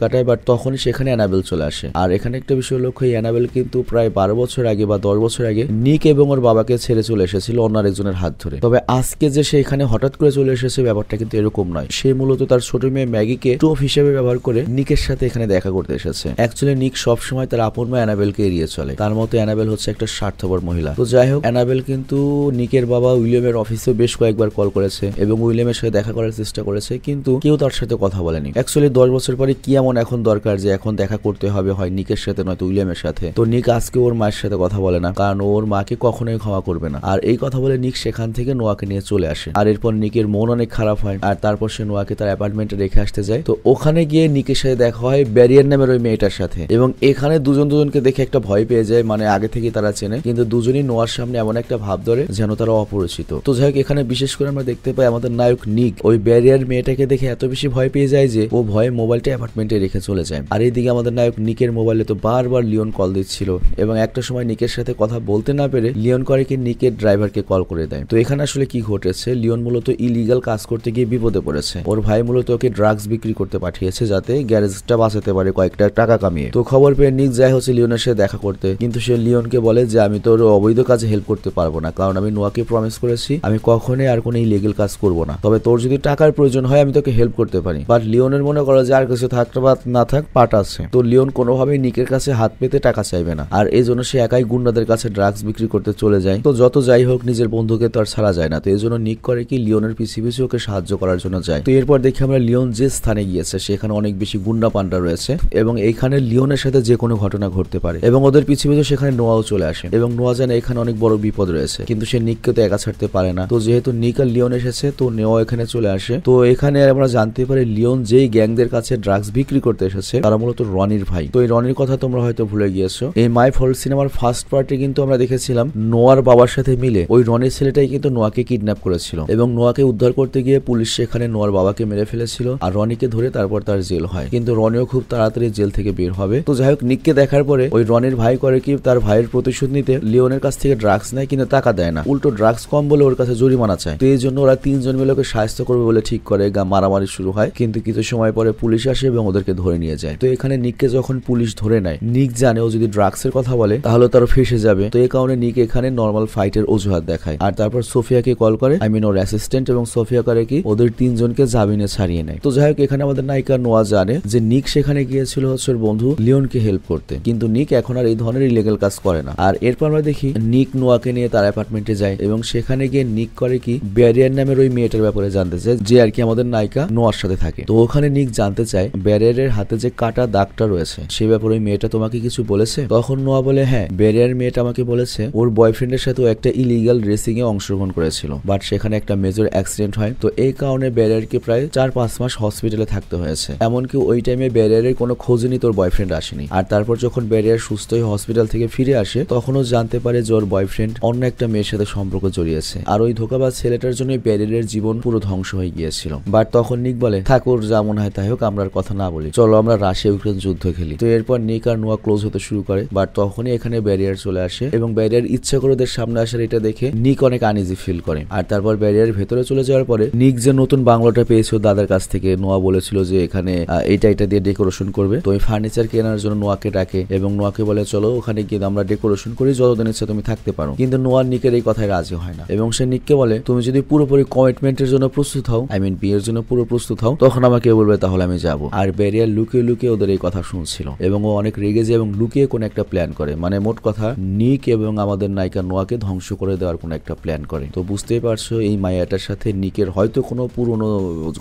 কাটায়। বাট তখনই সেখানে অ্যানাবেল চলে আসে। আর এখানে একটা বিষয় লক্ষ্য, এই অ্যানাবেল কিন্তু প্রায় 12 বছর আগে বা 10 বছর আগে নিক এবং ওর বাবাকে ছেড়ে চলে এসেছিল অন্য আরেকজনের হাত ধরে। তবে আজকে যে সে এখানে হঠাৎ করে চলে এসেছে ব্যাপারটা কিন্তু এরকম নয়। সে মূলত তার ছোট মেয়ে ম্যাগিকে টোপ হিসেবে ব্যবহার করে নিকের সাথে এখানে দেখা করতে এসেছে। অ্যাকচুয়ালি নিক সবসময় তার আপন মা অ্যানাবেলকে এড়িয়ে চলে, তার মতো অ্যানাবেল হচ্ছে একটা স্বার্থপর মহিলা। তো যাই হোক, অ্যানাবেল কিন্তু নিকের বাবা উইলিয়ামের অফিসে বেশ কয়েকবার কল করেছে এবং উইলিয়ামের সাথে দেখা করার চেষ্টা করেছে, কিন্তু কেউ তার সাথে কথা বলেনি। অ্যাকচুয়ালি 10 বছর পরে কি এমন এখন দরকার যে এখন দেখা করতে হবে হয় নিকের সাথে নয়তো উইলিয়ামের সাথে। তো নিক আজকে ওর মায়ের সাথে কথা বলে না, কারণ ওর মাকে কখনোই ক্ষমা করবে না। আর এই কথা বলে নিক সেখান থেকে নোয়াকে নিয়ে চলে আসে। আর এরপর নিকের মন অনেক খারাপ হয়, আর তারপর সে নোয়াকে তার অ্যাপার্টমেন্টে রেখে আসতে যায়। তো ওখানে গিয়ে নিকের সাথে দেখা হয় ব্যারিয়ার নামের ওই মেয়েটার সাথে, এবং এখানে দুজনকে দেখে একটা ভয় পেয়ে যায়, মানে আগে থেকে তারা চেনে, কিন্তু দুজনই নোয়ার সামনে এমন একটা ভাব ধরে যেন তারা অপরিচিত। তো যাই হোক, এখানে বিশেষ করে আমরা দেখতে পাই আমাদের নায়ক নিক ওই ব্যারিয়ার মেয়েটাকে দেখে এত বেশি ভয় পেয়ে যায় যে ও ভয়ে মোবাইলটা অ্যাপার্টমেন্টে রেখে চলে যায়। আর এইদিকে আমাদের নায়ক নিকের মোবাইলে তো বারবার লিওন কল দিচ্ছিল এবং একটা সময় নিকের সাথে কথা বলতে না পেরে লিওন করে কি নিকের ড্রাইভারকে কল করে দেয়। তো এখানে আসলে কি ঘটেছে, লিওন মূলত ইলিগাল কাজ করতে গিয়ে বিপদে পড়েছে। ওর ভাই মূলত ওকে ড্রাগস বিক্রি করতে পাঠিয়েছে যাতে গ্যারেজটা বাঁচাতে পারে কয়েকটা টাকা কামিয়ে। তো খবর পেয়ে নিক যায় হচ্ছে লিওনের সাথে দেখা করতে, কিন্তু সে লিওনকে বলে যে আমি তোর অবৈধ কাজে হেল্প করতে পারবো না, কারণ আমি নোয়াকে প্রমিস করেছি আমি কখনোই আর কোনো ইলিগাল কাজ করবো না, তবে তোর যদি টাকার প্রয়োজন হয় আমি তোকে হেল্প করতে পারি। বাট লিওনের মনে করো যে আর কিছু থাক বা না থাক পাট আছে, তো লিওন কোনোভাবেই নিকের কাছে হাত পেতে টাকা চাইবে না, আর এই জন্য সে একাই গুন্ডাদের কাছে ড্রাগস বিক্রি করতে চলে যায়। তো যত যাই হোক নিজের বন্ধুকে তো আর ছাড়া যায় না, তো এই জন্য নিক করে কি লিওনের পিছিয়ে পিছিয়ে ওকে সাহায্য করার জন্য যায়। তো এরপর দেখি আমরা লিওন যে স্থানে গিয়েছে সেখানে অনেক বেশি গুন্ডা পান্ডা রয়েছে এবং এইখানে লিওনের সাথে যে কোনো ঘটনা ঘটতে পারে এবং ওদের পিছিয়ে পিছিয়ে সেখানে নোয়াও চলে আসে এবং নোয়া জানে এখানে অনেক বড় বিপদ রয়েছে, কিন্তু সে নিককে তো একা ছাড়তে পারে না। তো যেহেতু নিক আর লিওন এসেছে তো নোয়া এখানে চলে আসে। তো এখানে আমরা জানতে পারি লিওন যেই গ্যাংদের কাছে ড্রাগস বিক্রি করতে এসেছে তারা মূলত রনির ভাই। তো এই রনির কথা তোমরা হয়তো ভুলে গিয়েছো। এই মাই ফল্ট সিনেমার ফার্স্ট পার্টে কিন্তু আমরা দেখেছিলাম নোয়ার বাবার সাথে মিলে ওই রনির ছেলেটাই কিন্তু নোয়াকে কিডন্যাপ করেছিল এবং নোয়াকে উদ্ধার করতে গিয়ে পুলিশ সেখানে নোয়ার বাবাকে মেরে ফেলেছিল আর রনিকে ধরে তারপর তার জেল হয়, কিন্তু রনিও খুব তাড়াতাড়ি জেল থেকে বের হবে। তো যাই হোক, নিককে দেখার পরে ওই রনির ভাই করে কি তার ভাইয়ের প্রতিশোধ নিতে লিওনের কাছ থেকে ড্রাগস নেয়, কিন্তু টাকা দেয় না, উল্টো ড্রাগস কম বলে ওর কাছে জরিমানা চায়। তো এই জন্য ওরা 3 জন মিলে ওকে সাহায্য করবে বলে ঠিক করে মারামারি শুরু হয়, কিন্তু কিছু সময় পরে পুলিশ আসে এবং ওদেরকে ধরে নিয়ে যায়। তো এখানে নিককে যখন পুলিশ ধরে নেয়, নিক জানে ও যদি ড্রাগসের কথা বলে তাহলে তার ফেসে যাবে। তো এই কারণে নিক এখানে নর্মাল ফাইটের অজুহাত দেখায়। আর তারপর সোফিয়াকে কল করে, ওর অ্যাসিস্ট্যান্ট, এবং সোফিয়া করে কি ওদের তিনজনকে জামিনে ছাড়িয়ে নেয়। তো যাই হোক, এখানে আমাদের নায়িকা নোয়া জানে যে নিক সেখানে গিয়েছিল হচ্ছে ওর বন্ধু লিওনকে হেল্প করতে, কিন্তু নিক এখন আর এই ধরনের ইলিগাল কাজ করে না। আর এরপর আমরা দেখি নিক নোয়াকে নিয়ে তার অ্যাপার্টমেন্টে যায় এবং সেখানে গিয়ে নিক করে কি ব্যারিয়ার নামের ওই মেয়েটার ব্যাপারে জানতে চায় যে আর কি আমাদের নায়িকা নোয়ার সাথে থাকে। তো ওখানে নিক জানতে চায় ব্যারিয়ারের হাতে যে কাটা দাগটা রয়েছে সে ব্যাপারে ওই মেয়েটা তোমাকে কিছু বলেছে? তখন নোয়া বলে হ্যাঁ, ব্যারিয়ার মেয়েটা আমাকে বলেছে ওর বয়ফ্রেন্ডের সাথে একটা ইলিগাল রেসিং এ অংশগ্রহণ করেছিল, বাট সেখানে একটা মেজর অ্যাক্সিডেন্ট হয়। তো এই কারণে ব্যারিয়ারকে প্রায় 4-5 মাস হসপিটালে থাকতে হয়েছে। এমনকি ওই টাইমে ব্যারিয়ারের কোনো খোঁজই তোর বয়ফ্রেন্ড আসেনি। আর তারপর যখন ব্যারিয়ার সুস্থ হয়ে হসপিটাল থেকে ফিরে আসে তখনও জানতে পারে যে ওর বয়ফ্রেন্ড অন্য একটা মেয়ের সাথে সম্পর্ক জড়িয়েছে। আর ওই ধোকাবাজ ছেলেটার জন্য ব্যারিয়ারের জীবন পুরো ধ্বংস হয়ে গিয়েছিল। বাট তখন নিক বলে ঠাকুর যেমন হয় তাই হোক, আমরা আর কথা না বলি, চলো আমরা রাশিয়া ইউক্রেন যুদ্ধ খেলি। তো এরপর নিক আর নোয়া ক্লোজ হতে শুরু করে। বাট তখনই এখানে ব্যারিয়ার চলে আসে এবং ব্যারিয়ার ইচ্ছা করে ওদের সামনে আসার এটা দেখে নিক অনেক আনইজি ফিল করে। আর তারপর ব্যারিয়ার ভেতরে চলে যাওয়ার পরে নিক যে নতুন বাংলোটা পেয়েছিল দাদার কাছ থেকে, নোয়া বলেছিল যে এখানে এটা দিয়ে ডেকোরেশন করবে। তো ওই ফার্নিচার কেনার জন্য নোয়াকে ডাকে এবং নোয়াকে বলে চলো ওখানে গিয়ে আমরা ডেকোরেশন করি, যতদিন ইচ্ছা তুমি থাকতে পারো। কিন্তু নোয়া নিকের এই কথায় রাজি হয় না এবং সে নিককে বলে তুমি যদি পুরোপুরি কমিটমেন্টের জন্য প্রস্তুত হও, বিয়ের জন্য পুরো প্রস্তুত হও, তখন আমাকে বলবে, তাহলে আমি যাব। আর ব্যারিয়ার লুকিয়ে লুকিয়ে ওদের এই কথা শুনছিল এবং ও অনেক রেগে যায় এবং লুকিয়ে কোন একটা প্ল্যান করে, মানে মোট কথা নিক এবং আমাদের নায়িকা নোয়াকে ধ্বংস করে দেওয়ার কোন একটা প্ল্যান করে। তো বুঝতেই পারছো এই মায়াটার সাথে নিকের হয়তো কোনো পুরনো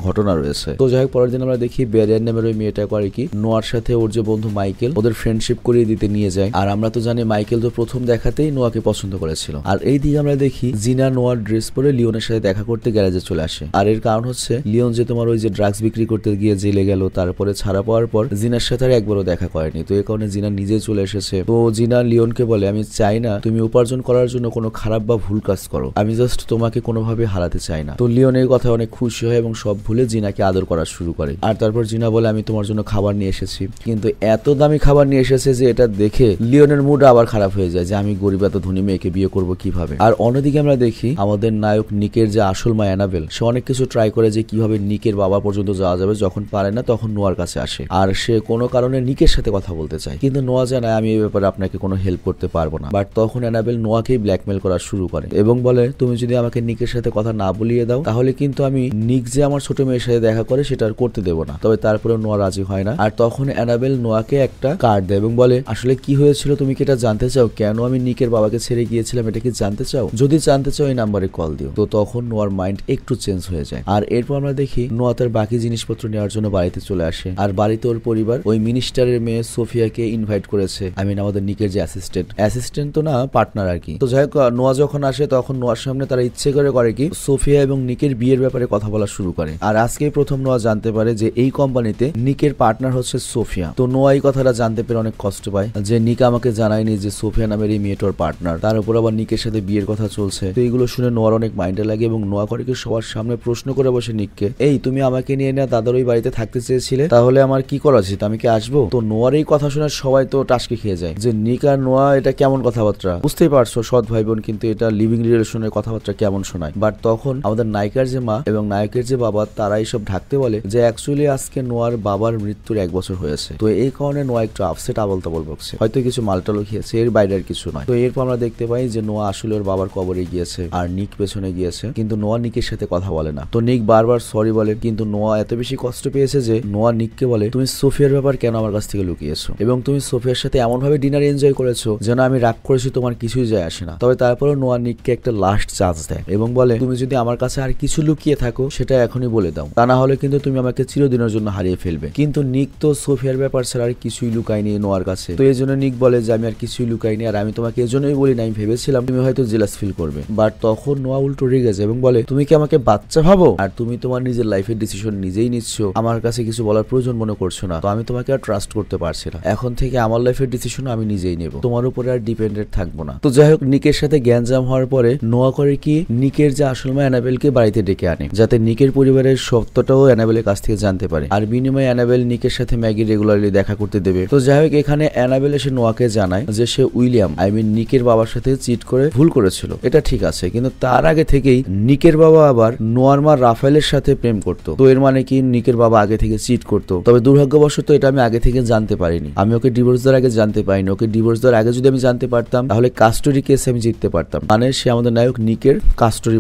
ঘটনা রয়েছে। তো যাই হোক, পরের দিন আমরা দেখি ব্যারিয়ার নামের ওই মেয়েটা করে কি নোয়ার সাথে ওর যে বন্ধু মাইকেল ওদের ফ্রেন্ডশিপ করিয়ে দিতে নিয়ে যায়। আর আমরা তো জানি মাইকেল তো প্রথম দেখাতেই নোয়াকে পছন্দ করেছিল। আর এই দিকে আমরা দেখি জিনা নোয়ার ড্রেস পরে লিওনের সাথে দেখা করতে গ্যারেজে চলে আসে। আর এর কারণ হচ্ছে লিওন যে তোমার ওই যে ড্রাগস বিক্রি করতে গিয়ে জেলে গেল, তারপরে ছাড়া পাওয়ার পর জিনার সাথে আর একবারও দেখা করেনি। তো এই কারণে জিনা নিজে চলে এসেছে। তো জিনা লিওনকে বলে আমি চাই না তুমি উপার্জন করার জন্য কোনো খারাপ বা ভুল কাজ করো, আমি জাস্ট তোমাকে কোনোভাবে হারাতে চাই না। তো লিওন এই কথা অনেক খুশি হয় এবং সব ভুলে জিনাকে আদর করা শুরু করে। আর তারপর জিনা বলে আমি তোমার জন্য খাবার নিয়ে এসেছি, কিন্তু এত দামি খাবার নিয়ে এসেছে যে এটা দেখে লিওনের মুড আবার খারাপ হয়ে যায় যে আমি গরিব এত ধনী মেয়েকে বিয়ে করব কিভাবে। আর অন্যদিকে আমরা দেখি আমাদের নায়ক নিকের যে আসল মা অ্যানাবেল, সে অনেক কিছু ট্রাই করে যে কিভাবে নিকের বাবা পর্যন্ত যাওয়া যাবে। যখন পারে না তখন নোয়ার কাছে আসে আর সে কোনো কারণে নিকের সাথে কথা বলতে চায়, কিন্তু নোয়া জানায় আমি এই ব্যাপারে আপনাকে কোনো হেল্প করতে পারবো না। বাট তখন অ্যানাবেল নোয়াকেই ব্ল্যাকমেল করা শুরু করে এবং বলে তুমি যদি আমাকে নিকের সাথে কথা না বলিয়ে দাও তাহলে কিন্তু আমি নিক যে আমার ছোট মেয়ের সাথে দেখা করে সেটা আর করতে দেবো না। তবে তারপরে নোয়া রাজি হয় না। আর তখন অ্যানাবেল নোয়াকে একটা কার্ড দেয় এবং বলে আসলে কি হয়েছিল তুমি কি এটা জানতে চাও? কেন আমি নিকের বাবাকে ছেড়ে গিয়েছিলাম এটা কি জানতে চাও? যদি জানতে চাও এই নাম্বারে কল দিও। তো তখন নোয়ার মাইন্ড একটু চেঞ্জ হয়ে যায়। আর এরপর আমরা দেখি নোয়া তার বাকি জিনিসপত্র নেওয়ার জন্য বাড়িতে চলে আসে। আর বাড়িতে ওর পরিবার ওই মিনিস্টারের মেয়ে সোফিয়াকে ইনভাইট করেছে, আমাদের নিকের যে অ্যাসিস্ট্যান্ট তো না, পার্টনার আর কি। তো যাই হোক, নোয়া যখন আসে তখন নোয়ার সামনে তারা ইচ্ছে করে কি সোফিয়া এবং নিকের বিয়ের ব্যাপারে কথা বলা শুরু করে। আর আজকেই প্রথম নোয়া জানতে পারে যে এই কোম্পানিতে নিকের পার্টনার হচ্ছে সোফিয়া। তো নোয়া এই কথাটা জানতে পেরে অনেক কষ্ট পায় যে নিক আমাকে জানায়নি যে সোফিয়া নামের এই মেয়েটার পার্টনার, তার উপর আবার নিকের সাথে বিয়ের কথা চলছে। তো এইগুলো শুনে নোয়ার অনেক মাইন্ডে লাগে এবং নোয়া করে কি সবার সামনে প্রশ্ন করে বসে নিককে, এই তুমি আমাকে নিয়ে না দাদার ওই বাড়িতে থাকতে চেয়েছিলে, তাহলে আমার কি করা উচিত, আমি কি আসবো? তো নোয়ার এই কথা শুনে সবাই তো টাসকে খেয়ে যায় যে নিক আর নোয়া এটা কেমন কথাবার্তা। বুঝতেই পারছো সৎ ভাই বোন, কিন্তু এটা লিভিং রিলেশনের কথাবার্তা কেমন শোনায়। বাট তখন আমাদের নায়িকার যে মা এবং নায়কের যে বাবা তারা এইসব ঢাকতে বলে যে অ্যাকচুয়ালি আজকে নোয়ার বাবার মৃত্যুর 1 বছর হয়েছে। তো এই কারণে নোয়া একটু আপসেট আবল তাবল বকছে, হয়তো কিছু মালটালো খেয়েছে, এর বাইরে আর কিছু নয়। তো এরপর আমরা দেখতে পাই যে নোয়া আসলে ওর বাবার কবরে গিয়েছে আর নিক পেছনে গিয়েছে, কিন্তু নোয়া নিকের সাথে কথা বলে না। তো নিক বারবার সরি বলে, কিন্তু নোয়া এত বেশি কষ্ট পেয়েছে যে নোয়া নিককে বলে তুমি সোফিয়ার ব্যাপার কেন আমার কাছ থেকে লুকিয়েছো এবং তুমি সোফিয়ার সাথে এমন ভাবে ডিনার এনজয় করেছো যেন আমি রাগ করেছি তোমার কিছুই যায় আসে না। তবে তারপরে নোয়া নিককে একটা লাস্ট চান্স দেয় এবং বলে তুমি যদি আমার কাছে আর কিছু লুকিয়ে থাকো সেটা এখনই বলে দাও, তা না হলে কিন্তু তুমি আমাকে চিরদিনের জন্য হারিয়ে ফেলবে। কিন্তু নিক তো সোফিয়ার ব্যাপার ছাড়া আর কিছুই লুকায়নি নোয়ার কাছে। তো এই জন্য নিক বলে যে আমি আর কিছুই লুকাইনি, আর আমি তোমাকে এই জন্যই বলি না, আমি ভেবেছিলাম তুমি হয়তো জেলাস ফিল করবে। বাট তখন নোয়া উল্টো রেগে যায় এবং বলে তুমি কি আমাকে বাচ্চা ভাবো? আর তুমি তোমার নিজের লাইফের ডিসিশন নিজেই নিচ্ছ, আমার কাছে কিছু বলার প্রয়োজন মনে করছো না। তো আমি তোমাকে আর ট্রাস্ট করতে পারছি না, এখন থেকে আমার লাইফের ডিসিশন আমি নিজেই নেব, তোমার উপরে আর ডিপেন্ডেন্ট থাকবো না। তো যাই হোক, নিকের সাথে গ্যাঞ্জাম হওয়ার পরে নোয়া করে কি নিকের যে আসল মা অ্যানাবেলকে বাড়িতে ডেকে আনে যাতে নিকের পরিবারের সত্যটাও অ্যানাবেলের কাছ থেকে জানতে পারে। আর বিনিময়ে অ্যানাবেল নিকের সাথে ম্যাগি রেগুলারলি দেখা করতে দেবে। তো যাই হোক, এখানে অ্যানাবেল এসে নোয়াকে জানায় যে সে উইলিয়াম নিকের বাবার সাথে চিট করে ভুল করেছিল, এটা ঠিক আছে, কিন্তু তার আগে থেকেই নিকের বাবা আবার নোয়ার মা রাফায়েলের সাথে প্রেম করতো। তো এর মানে কি নিকের বাবা আগে থেকে চিট করতো। তবে দুর্ভাগ্যবশত এটা আমি আগে থেকে জানতে পারিনি। আমি ওকে ডিভোর্স দেওয়ার আগে জানতে পারিনি। ওকে ডিভোর্স দেওয়ার আগে যদি আমি জানতে পারতাম তাহলে কাস্টডি কেস আমি জিততে পারতাম, মানে সে আমাদের নায়ক নিকের কাস্টডি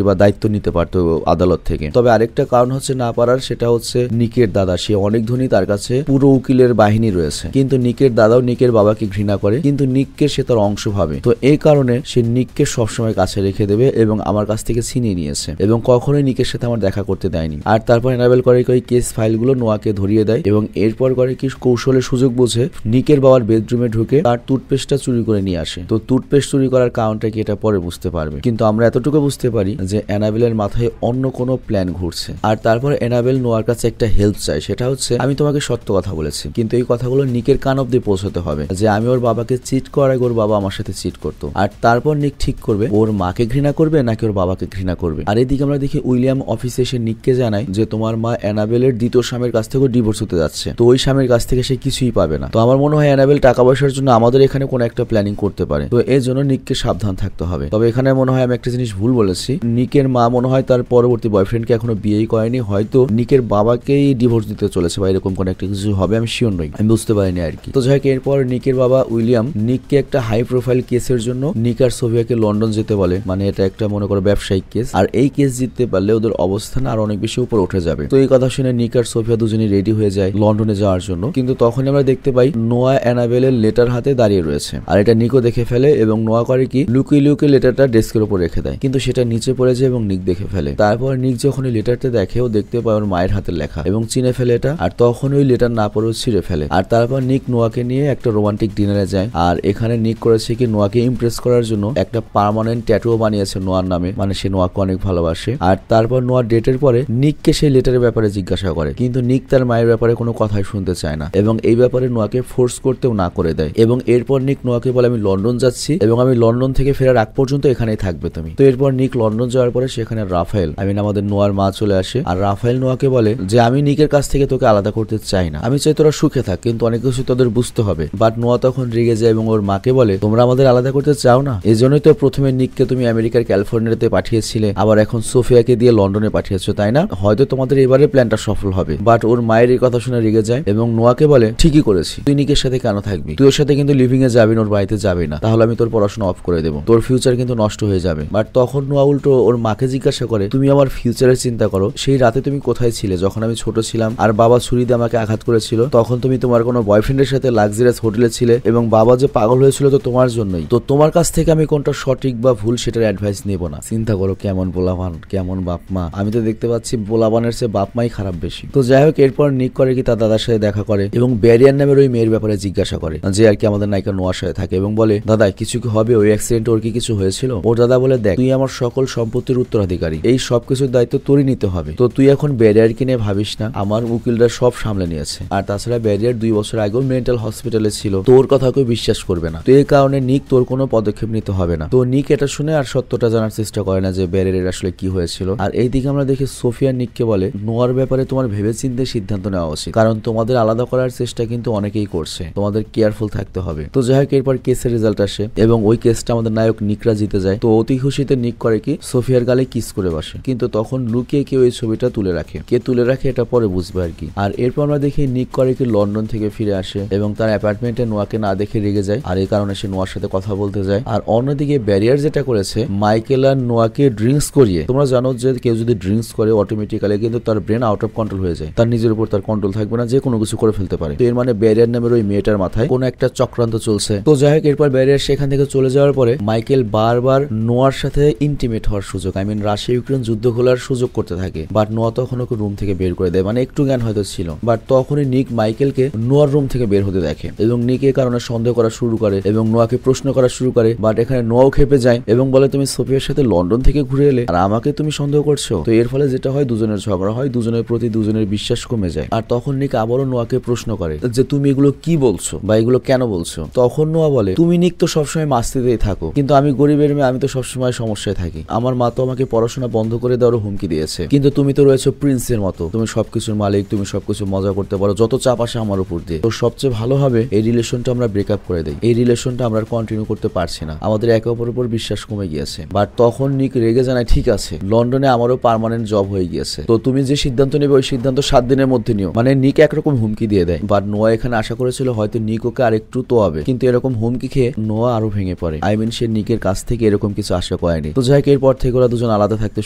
বা দায়িত্ব নিতে পারতো আদালত থেকে। তবে আরেকটা কারণ হচ্ছে না পারার, সেটা হচ্ছে নিকের দাদা। সে অনেক ধনী, তার কাছে পুরো উকিলের বাহিনী রয়েছে, কিন্তু নিকের দাদাও নিকের বাবাকে ঘৃণা করে, কিন্তু নিককে সে তার অংশ ভাবে। তো এই কারণে সে নিককে সবসময় কাছে রেখে দেবে এবং আমার কাছ থেকে ছিনিয়ে নিয়েছে এবং কখনোই নিকের সাথে আমার দেখা করতে দেয়নি। আর তারপর এনাবেল করে ওই কেস ফাইলগুলো নোয়াকে ধরিয়ে দেয় এবং এরপর করে কি কৌশলের সুযোগ বুঝে নিকের বাবার বেডরুমে ঢুকে তার টুথপেস্টটা চুরি করে নিয়ে আসে। তো টুথপেস্ট চুরি করার কারণটা কি এটা পরে বুঝতে পারবে, কিন্তু আমরা এতটুকু বুঝতে পারি যে এনাবেলের মাথায় অন্য কোনো প্ল্যান ঘুরছে। আর তারপর এনাবেল নোয়ার কাছে একটা হেল্প চায়, সেটা হচ্ছে আমি তোমাকে সত্য কথা বলেছি, কিন্তু এই কথাগুলো নিকের কান অব্দি পৌঁছতে হবে যে আমি ওর বাবাকে চিট করার আগে ওর বাবা আমার সাথে চিট করতো। আর তারপর নিক ঠিক করবে ওর মাকে ঘৃণা করবে নাকি ওর বাবাকে ঘৃণা করবে। আর এদিকে আমরা দেখি উইলিয়াম অফিসে এসে নিককে জানায় যে তোমার মা এনাবেলের দ্বিতীয় স্বামীর কাছ থেকে ডিভোর্স হতে যাচ্ছে, তো ওই স্বামীর কাছ থেকে সে কিছুই পাবে না। তো আমার মনে হয় এনাবেল টাকা পয়সার জন্য আমাদের এখানে কোনো একটা প্ল্যানিং করতে পারে, তো এর জন্য নিককে সাবধান থাকতে হবে। তবে এখানে মনে হয় আমি একটা জিনিস ভুল বলেছি, নিকের মা মনে হয় তার পরবর্তী বয়ফ্রেন্ডকে এখনো বিয়েই করেনি, হয়তো নিকের বাবাকেই ডিভোর্স দিতে চলেছে বা এরকম কোনো একটা কিছু হবে, আমি শিওর নই, আমি বুঝতে পারিনি আর কি। তো যাই হোক, এরপর নিকের বাবা উইলিয়াম নিককে একটা হাই প্রোফাইল কেসের জন্য নিক আর সোফিয়াকে লন্ডন যেতে বলে, মানে এটা একটা মনে করো ব্যবসায়িক কেস, আর এই কেস জিততে পারলে ওদের অবস্থান আর অনেক বেশি উপরে উঠে যাবে। তো এই কথা শুনে নিক আর সোফিয়া দুজনেই রেডি হয়ে যায় লন্ডনে যাওয়ার জন্য, কিন্তু তখন আমরা দেখতে পাই নোয়া এনাবেলের লেটার হাতে দাঁড়িয়ে রয়েছে, আর এটা নিকও দেখে ফেলে এবং নোয়া করে কি লুকিয়ে লেটারটা ডেস্কের উপর রেখে দেয়, কিন্তু সেটা নিচে পড়ে যায় এবং নিক দেখে ফেলে। তারপর নিক যখন এই লেটারটা দেখে ও দেখতে পায় ওর মায়ের হাতের লেখা এবং চিনে ফেলে এটা, আর তখন ওই লেটার না পড়েও ছিঁড়ে ফেলে। আর তারপর নিক নোয়াকে নিয়ে একটা রোমান্টিক ডিনারে যায়, আর এখানে নিক করেছে কি নোয়াকে ইমপ্রেস করার জন্য একটা পার্মানেন্ট ট্যাটুও বানিয়েছে নোয়ার নামে, মানে সে নোয়াকে অনেক ভালোবাসে। আর তারপর নোয়ার ডেটের পরে নিককে সেই লেটারের ব্যাপারে জিজ্ঞাসা করে, কিন্তু নিক তার মায়ের ব্যাপারে কোনো কথাই শুনতে চায় না এবং এই ব্যাপারে নোয়াকে ফোর্স করতেও না করে দেয়। এবং এরপর নিক নোয়াকে বলে আমি লন্ডন যাচ্ছি এবং আমি লন্ডন থেকে ফেরার আগ পর্যন্ত এখানেই থাকবে তুমি। তো এরপর নিক লন্ডন যাওয়ার পরে সেখানে রাফায়েল আমাদের নোয়ার মা চলে আসে, আর রাফায়েল নোয়াকে বলে যে আমি নিকের কাছ থেকে তোকে আলাদা করতে চাই না, আমি চাই তোরা সুখে থাক, কিন্তু অনেক কিছু তোদের বুঝতে হবে। বাট নোয়া তখন রেগে যায় এবং ওর মাকে বলে তোমরা আমাদের আলাদা করতে চাও না, এই জন্যই তো প্রথমে নিককে তুমি আমেরিকার ক্যালিফোর্নিয়াতে পাঠিয়েছিলে, আবার এখন সোফিয়াকে দিয়ে লন্ডনে পাঠিয়েছো, তাই না? হয়তো তোমাদের এবারে প্ল্যানটা সফল হবে। বাট ওর মায়ের এই কথা শুনে রেগে যায় এবং নোয়াকে বলে ঠিকই করেছি, তুই নিকের সাথে কেন থাকবি, তুই ওর সাথে কিন্তু লিভিং এ যাবি না, ওর বাড়িতে যাবি না, তাহলে আমি তোর পড়াশোনা অফ করে দেবো, তোর ফিউচার কিন্তু নষ্ট হয়ে যাবে। বাট তখন নোয়া উল্টো ওর মাকে জিজ্ঞাসা করে তুমি আমার ফিউচারের চিন্তা করো, সেই রাতে তুমি কোথায় ছিলে যখন আমি ছোট ছিলাম আর বাবা ছুরি দিয়ে আমাকে আঘাত করেছিল, তখন তুমি তোমার কোনো বয়ফ্রেন্ডের সাথে লাক্সারিয়াস হোটেলে ছিলে এবং বাবা যে পাগল হয়েছিল তো তোমার জন্যই। তো তোমার কাছ থেকে আমি কোনটা সঠিক বা ভুল সেটার অ্যাডভাইস নেব না। চিন্তা করো কেমন পোলাপান, কেমন বাপ মা। আমি তো দেখতে পাচ্ছি পোলাপানের চেয়ে বাপ মাই খারাপ বেশি। তো যাই হোক, এরপর নিক করে কি তার দাদার সাথে দেখা করে এবং ব্যারিয়ার নামের ওই মেয়ের ব্যাপারে জিজ্ঞাসা করে, যে আর কি আমাদের নায়িকা নোয়ার সাথে থাকে, এবং বলে দাদা কিছু কি হবে, ওই অ্যাক্সিডেন্ট ওর কি কিছু হয়েছিল? ওর দাদা বলে দেখ তুই আমার সকল সম্পত্তির উত্তরাধিকারী, এই সবকিছুর দায়িত্ব তোরই নিতে হবে, তো তুই এখন ব্যারিয়ার কিনে ভাবিস না, আমার উকিলরা সব সামলে নিয়েছে। আর তাছাড়া ব্যারিয়ার 2 বছর আগেও মেন্টাল হসপিটালে ছিল, তোর কথা কেউ বিশ্বাস করবে না, তো এই কারণে নিক তোর কোনো পদক্ষেপ নিতে হবে না। তো নিক এটা শুনে আর সত্যটা জানার চেষ্টা করে না যে ব্যারিয়ারের আসলে কি হয়েছিল। আর এইদিকে আমরা দেখি সোফিয়া নিককে বলে নোয়ার ব্যাপারে তোমার ভেবেচিন্তে সিদ্ধান্ত নেওয়া উচিত, কারণ তোমাদের আলাদা করার চেষ্টা কিন্তু অনেকেই করছে, তোমাদের কেয়ারফুল থাকতে হবে। তো যাই হোক, এরপর কেসের রেজাল্ট আসে এবং ওই কেসটা আমাদের নায়ক নিকরা জিতে যায়। তো অতি খুশিতে নিক করে কি সোফিয়ার গালে কিস করে বসে, কিন্তু তখন লুকিয়ে কেউ এই ছবিটা তুলে রাখে, কে তুলে রাখে এটা পরে বুঝবে আর কি। আর এরপর আমরা দেখি নিক করে কি লন্ডন থেকে ফিরে আসে এবং তার অ্যাপার্টমেন্টে নোয়াকে না দেখে রেগে যায়, আর এই কারণে সে নোয়ার সাথে কথা বলতে যায়। আর অন্যদিকে ব্যারিয়ার যেটা করেছে মাইকেল আর নোয়াকে ড্রিঙ্কস করিয়ে, তোমরা জানো যে কেউ যদি ড্রিঙ্কস করে অটোমেটিক্যালি কিন্তু তার ব্রেন আউট অফ কন্ট্রোল হয়ে যায়, তার নিজের উপর তার কন্ট্রোল থাকবে না, যে কোনো কিছু করে ফেলতে পারে। তো এর মানে ব্যারিয়ার নামের ওই মেয়েটার মাথায় কোনো একটা চক্রান্ত চলছে। তো যাই হোক, এরপর ব্যারিয়ার সেখান থেকে চলে যাওয়ার পরে মাইকেল বারবার নোয়ার সাথে ইন্টিমেট হওয়ার সুযোগ, রাশিয়া ইউক্রেন যুদ্ধ খোলার সুযোগ করতে থাকে, বাট নোয়া তখন ওকে রুম থেকে বের করে দেয়, মানে একটু জ্ঞান হয়তো ছিল। বাট তখনই নিক মাইকেলকে নোয়ার রুম থেকে বের হতে দেখে এবং নিক এই কারণে সন্দেহ করা শুরু করে এবং নোয়াকে প্রশ্ন করা শুরু করে। বাট এখানে নোয়াও খেপে যায় এবং বলে তুমি সোফিয়ার সাথে লন্ডন থেকে ঘুরে এলে আর আমাকে তুমি সন্দেহ করছো। তো এর ফলে যেটা হয়, দুজনের ঝগড়া হয়, দুজনের প্রতি দুজনের বিশ্বাস কমে যায়। আর তখন নিক আবারও নোয়াকে প্রশ্ন করে যে তুমি এগুলো কি বলছো বা এগুলো কেন বলছো। তখন নোয়া বলে তুমি নিক তো সবসময় মাস্তিতেই থাকো, কিন্তু আমি গরিবের মেয়ে, আমি তো সবসময় সমস্যায় থাকি, আমার মা তো আমাকে পড়াশোনা বন্ধ করে দেওয়ার হুমকি দিয়েছে, কিন্তু তুমি তো রয়েছো প্রিন্সের মতো, তুমি সবকিছুর মালিক, তুমি সবকিছু মজা করতে পারো, যত চাপ আসে আমার উপর দিয়ে। তো সবচেয়ে ভালো হবে এই রিলেশনটা আমরা ব্রেকআপ করে দেই, এই রিলেশনটা আমরা কন্টিনিউ করতে পারছি না, আমাদের একে অপরের উপর বিশ্বাস কমে গিয়েছে। বাট তখন নিক রেগে জানায় ঠিক আছে, লন্ডনে আমারও পার্মানেন্ট জব হয়ে গিয়েছে, তো তুমি যে সিদ্ধান্ত নেবে ওই সিদ্ধান্ত 7 দিনের মধ্যে নিও, মানে নিক একরকম হুমকি দিয়ে দেয়। বাট নোয়া এখানে আশা করেছিল হয়তো নিক ওকে আরেকটু তোয়াবে, কিন্তু এরকম হুমকি খেয়ে নোয়া আরো ভেঙে পড়ে। সে নিকের কাছ থেকে এরকম কিছু আশা করেনি। তো যাই হোক, এরপর থেকে ওরা দুজন আলাদা থাকতে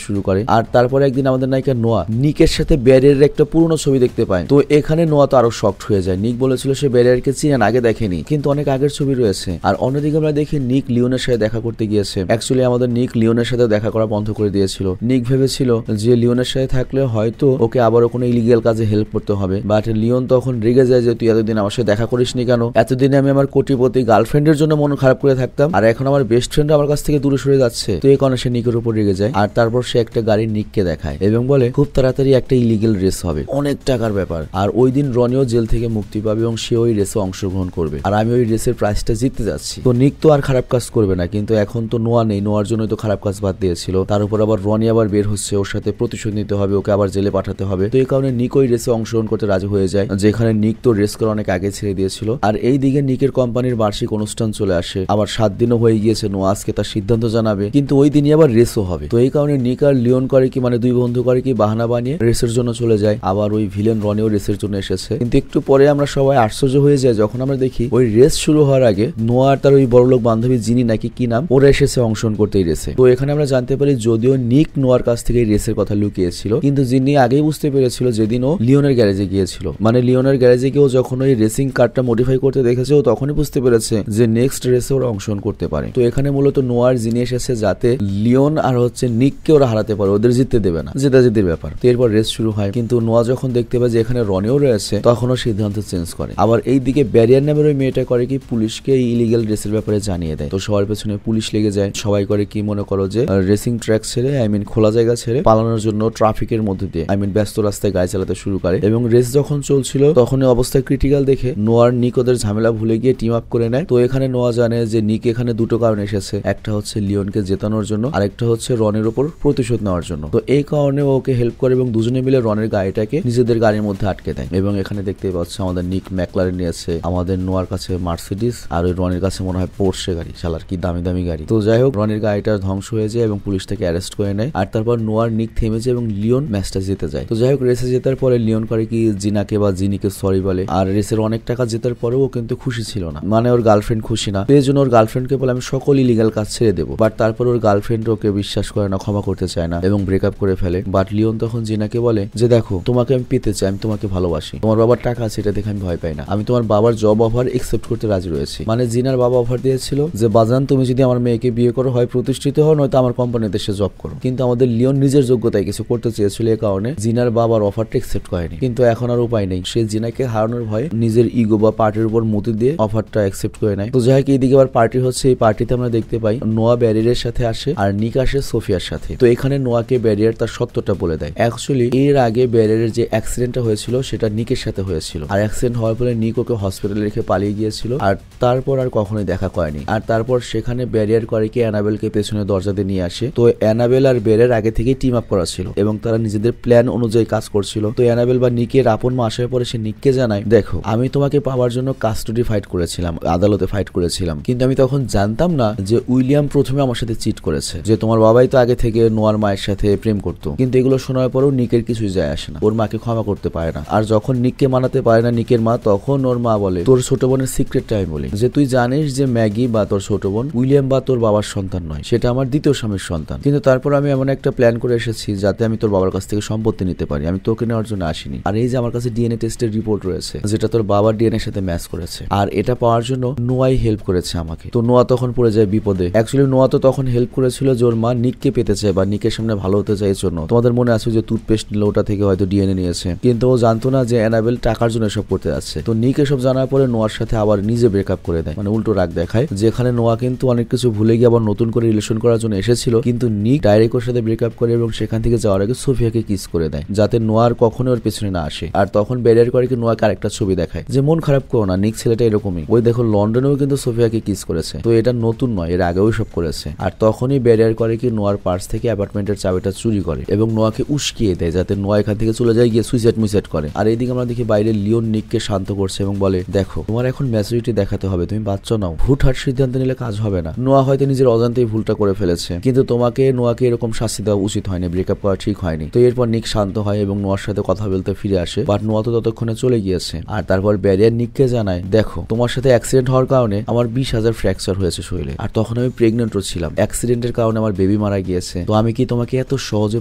শুরু করে। আর তারপরে একদিন আমাদের নায়িকা নোয়া নিকের সাথে ব্যারিয়ারের একটা পুরনো ছবি দেখতে পায়। তো এখানে নোয়া তো আরো শকড হয়ে যায়। নিক বলেছিল সে ব্যারিয়ারকে চিনেন, আগে দেখেনি, কিন্তু অনেক আগের ছবি রয়েছে। আর অন্যদিকে আমরা দেখি নিক লিওনের সাথে দেখা করতে গিয়েছে। অ্যাকচুয়ালি আমাদের নিক লিওনের সাথে দেখা করা বন্ধ করে দিয়েছিল। নিক ভেবেছিল যে লিওনের সাথে থাকলে হয়তো ওকে আবারও কোনো ইলিগাল কাজে হেল্প করতে হবে। বাট লিওন তখন রেগে যায় যে তুই এতদিন আমার সাথে দেখা করিসনি কেন? এতদিনে আমি আমার কোটিপতি গার্লফ্রেন্ডের জন্য মন খারাপ করে থাকতাম, আর এখন আমার বেস্ট ফ্রেন্ড আমার কাছ থেকে দূরে সরে যাচ্ছে। তো এই কারণে সে নিকের উপর রেগে যায়। আর তারপর সে একটা গাড়ি নিককে দেখায় এবং বলে খুব তাড়াতাড়ি একটা ইলিগাল রেস হবে, অনেক টাকার ব্যাপার। আর ওই দিন রনিও জেল থেকে মুক্তি পাবে এবং সে ওই রেসে অংশগ্রহণ করবে, আর আমি ওই রেসের প্রাইজটা জিততে যাচ্ছি। তো নিক তো আর খারাপ কাজ করবে না, কিন্তু এখন তো নোয়া নেই, নোয়ার জন্যই তো খারাপ কাজ বাদ দিয়েছিল। তার উপর আবার রনি আবার বের হচ্ছে, ওর সাথে প্রতিশোধ নিতে হবে, ওকে আবার জেলে পাঠাতে হবে। তো এই কারণে নিক ওই রেসে অংশগ্রহণ করতে রাজি হয়ে যায়, যেখানে নিক তো রেস করে অনেক আগে ছেড়ে দিয়েছিল। আর এই দিকে নিকের কোম্পানির বার্ষিক অনুষ্ঠান চলে আসে। আবার 7 দিনও হয়ে গিয়েছে, নোয়া আজকে তার সিদ্ধান্ত জানাবে, কিন্তু ওই দিনই আবার রেসও হবে। তো এই কারণে নিক আর লিওন করে কি, মানে দুই বন্ধু করে কি বাহানা বানিয়ে রেসের জন্য চলে যায়। আবার ওই ভিলেন রনিও রেসের জন্য এসেছে। কিন্তু একটু পরে আমরা সবাই আশ্চর্য হয়ে যায় যখন আমরা দেখি ওই রেস শুরু হওয়ার আগে নোয়া আর তার ওই বড়লোক বান্ধবী জিনি নাকি কি নাম, ওরা এসেছে অংশগ্রহণ করতে এই রেসে। তো এখানে আমরা জানতে পারি যদিও নিক নোয়ার কাছ থেকে এই রেসের কথা লুকিয়েছিল, কিন্তু জিনি আগেই বুঝতে পেরেছিল যেদিন ও লিওনের গ্যারেজে গিয়েছিল। মানে লিওনের গ্যারেজে গিয়ে যখন ওই রেসিং কারটা মডিফাই করতে দেখেছে, ও তখনই বুঝতে পেরেছে যে নেক্সট রেসে ওরা অংশগ্রহণ করতে পারে। তো এখানে মূলত নোয়ার জিনি এসেছে যাতে লিওন আর নিককে ওরা হারাতে পারে, ওদের জিততে দেবে না, জেতাজিতির ব্যাপার। তো এরপর রেস শুরু হয়, কিন্তু নোয়া যখন দেখতে পায় যে এখানে রনিও রয়েছে, তখনও সিদ্ধান্ত চেঞ্জ করে। আবার এই দিকে ব্যারিয়ার নামের ওই মেয়েটা করে কি পুলিশকে এই ইলিগাল রেসের ব্যাপারে জানিয়ে দেয়। তো সবার পেছনে পুলিশ লেগে যায়। সবাই করে কি মনে করো যে রেসিং ট্র্যাক ছেড়ে খোলা জায়গা ছেড়ে পালানোর জন্য ট্রাফিকের মধ্যে দিয়ে ব্যস্ত রাস্তায় গাড়ি চালাতে শুরু করে। এবং রেস যখন চলছিল তখন অবস্থা ক্রিটিক্যাল দেখে নোয়ার নিক ওদের ঝামেলা ভুলে গিয়ে টিম আপ করে নেয়। তো এখানে নোয়া জানে যে নিক এখানে দুটো কারণে এসেছে, একটা হচ্ছে লিওনকে জেতানোর জন্য, আরেকটা হচ্ছে রনের উপর প্রতিশোধ নেওয়ার জন্য। তো এই কারণে ওকে হেল্প করে এবং দুজনে মিলে রনের গাড়িটাকে নিজেদের গাড়ির মধ্যে আটকে দেয়। এবং এখানে দেখতে পাচ্ছে আমাদের নিক ম্যাকলারেন নিয়েছে, আমাদের নোয়ার কাছে মার্সিডিস, আর ওই রনের কাছে মনে হয় পোর্শে গাড়ি। শালার কি দামি দামি গাড়ি। তো যাই হোক, রনের গাড়িটা ধ্বংস হয়ে যায় এবং পুলিশ তাকে অ্যারেস্ট করে নেয়। আর তারপর নোয়ার নিক থেমে যায় এবং লিওন ম্যাচটা জিতে যায়। তো যাই হোক, রেসে জেতার পরে লিওন করে কি জিনাকে বা জিনিকে সরি বলে। আর রেসের অনেক টাকা জেতার পরেও ও কিন্তু খুশি ছিল না, মানে ওর গার্লফ্রেন্ড খুশি না। এই জন্য ওর গার্লফ্রেন্ডকে বলে আমি সকল ইলিগাল কাজ ছেড়ে দেবো। বাট তারপর ওর গার্লফ্রেন্ড ওকে বিশ্বাস করে না, ক্ষমা করতে চায় না এবং ব্রেকআপ করে ফেলে। বাট লিওন তখন জিনাকে বলে যে দেখো, তোমাকে আমি পেতে চাই, আমি তোমাকে ভালোবাসি, তোমার বাবার টাকা আছে এটা দেখে আমি ভয় পাই না, আমি তোমার বাবার জব অফার একসেপ্ট করতে রাজি রয়েছি। মানে জিনার বাবা অফার দিয়েছিল যে বাজান তুমি যদি আমার মেয়েকে বিয়ে করো, হয় প্রতিষ্ঠিত হও, নয়তো আমার কোম্পানিতে সে জব করো। কিন্তু আমাদের লিওন নিজের যোগ্যতায় কিছু করতে চেয়েছিল, এই কারণে জিনার বাবার অফারটা একসেপ্ট করেনি। কিন্তু এখন আর উপায় নেই, সে জিনাকে হারানোর ভয়ে নিজের ইগো বা পার্টির উপর মতি দিয়ে অফারটা একসেপ্ট করে নেয়। তো যাই হোক, এইদিকে আবার পার্টি হচ্ছে। এই পার্টিতে আমরা দেখতে পাই নোয়া ব্যারিয়ারের সাথে আসে আর নিক আসে সোফিয়ার সাথে। তো এখানে নোয়াকে ব্যারিয়ার তার সত্যটা বলে দেয়। অ্যাকচুয়ালি এর আগে ব্যারিয়ারের যে অ্যাক্সিডেন্টটা হয়েছিল সেটা নিকের সাথে হয়েছিল, আর অ্যাক্সিডেন্ট হওয়ার পরে নিক ওকে হসপিটালে রেখে পালিয়ে গিয়েছিল, আর তারপর আর কখনোই দেখা করেনি। আর তারপর সেখানে ব্যারিয়ার করে কি অ্যানাবেলকে পেছনে দরজাতে নিয়ে আসে। তো অ্যানাবেল আর ব্যারিয়ার আগে থেকেই টিম আপ করা ছিল এবং তারা নিজেদের প্ল্যান অনুযায়ী কাজ করছিল। তো অ্যানাবেল বা নিকের আপন মা আসার পরে সে নিককে জানায়, দেখো আমি তোমাকে পাওয়ার জন্য কাস্টডি ফাইট করেছিলাম, আদালতে ফাইট করেছিলাম, কিন্তু আমি তখন জানতাম না যে উইলিয়াম প্রথমে আমার সাথে চিট করেছে, যে তোমার বাবাই তো আগে থেকে নোয়ার মায়ের সাথে প্রেম করতো। কিন্তু এগুলো শোনার পরেও নিকের কিছুই যায় আসে না, ওর মাকে ক্ষমা করতে পারে না। আর যখন নিককে মানাতে পারে না নিকের মা, তখন ওর মা বলে তোর ছোট বোনের সিক্রেটটা আমি বলি, যে তুই জানিস যে ম্যাগি বা তোর ছোট বোন উইলিয়াম বা তোর বাবার সন্তান নয়, সেটা আমার দ্বিতীয় স্বামীর সন্তান। কিন্তু তারপর আমি এমন একটা প্ল্যান করে এসেছি যাতে আমি তোর বাবার কাছ থেকে সম্পত্তি নিতে পারি, আমি তোকে নেওয়ার জন্য আসিনি। আর এই যে আমার কাছে ডিএনএ টেস্টের রিপোর্ট রয়েছে যেটা তোর বাবার ডিএনএ সাথে ম্যাচ করেছে, আর এটা পাওয়ার জন্য নোয়াই হেল্প করেছে আমাকে। তো নোয়া তখন পড়ে যায় বিপদে। অ্যাকচুয়ালি নোয়া তো তখন হেল্প করেছিল যে ওর মা নিককে পেতে চায় বা নিকের সামনে ভালো হতে চায় এর জন্য। তোমাদের মনে আছে যে টুথপেস্ট নিল, ওটা থেকে হয়তো ডিএনএ নিয়েছে, কিন্তু ও জানতো না যে অ্যানাবেল টাকার জন্য এসব করতে যাচ্ছে। তো নিক এসব জানার পরে নোয়ার সাথে আবার নিজে ব্রেকআপ করে দেয়, মানে উল্টো রাগ দেখায়। যেখানে নোয়া কিন্তু অনেক কিছু ভুলে গিয়ে আবার নতুন করে রিলেশন করার জন্য এসেছিল, কিন্তু নিক ডাইরেক্ট ওর সাথে ব্রেকআপ করে এবং সেখান থেকে যাওয়ার আগে সোফিয়াকে কিস করে দেয় যাতে নোয়ার কখনো ওর পেছনে না আসে। আর তখন ব্যারিয়ার করে কি নোয়াকে আরেকটা ছবি দেখায় যে মন খারাপ করো না, নিক ছেলেটা এরকমই, ওই দেখো লন্ডনেও কিন্তু সোফিয়াকে কিস করেছে। তো এটা নতুন নয়, এর আগেও সব করেছে। আর তখনই ব্যারিয়ার করে কি নোয়ার পার্স থেকে অ্যাপার্টমেন্টের চাবিটা চুরি করে এবং নোয়াকে উস্কিয়ে দেয় যাতে নোয়া এখান থেকে চলে যায়, গিয়ে সুইসাইড করে। আর এইদিকে আমরা দেখি বাইরে লিওন নিককে শান্ত করছে এবং বলে দেখো তোমার এখন ম্যাচুরিটি দেখাতে হবে, তুমি বাচ্চা নাও, হুটহাট সিদ্ধান্ত নিলে কাজ হবে না। নোয়া হয়তো নিজের অজান্তেই ভুলটা করে ফেলেছে, কিন্তু তোমাকে নোয়াকে এরকম শাস্তি দেওয়া উচিত হয়নি, ব্রেকআপ করা ঠিক হয়নি। তো এরপর নিক শান্ত হয় এবং নোয়ার সাথে কথা বলতে ফিরে আসে, বাট নোয়া তো ততক্ষণে চলে গিয়েছে। আর তারপর ব্যারিয়ার নিককে জানায়, দেখো তোমার সাথে অ্যাক্সিডেন্ট হওয়ার কারণে আমার 20,000 ফ্র্যাকচার হয়েছে শরীরে, আর তখন আমি প্রেগনেন্টও ছিলাম। অ্যাক্সিডেন্টের কারণে আমার বেবি মারা গিয়েছে, তো আমি কি তোমাকে এত সহজে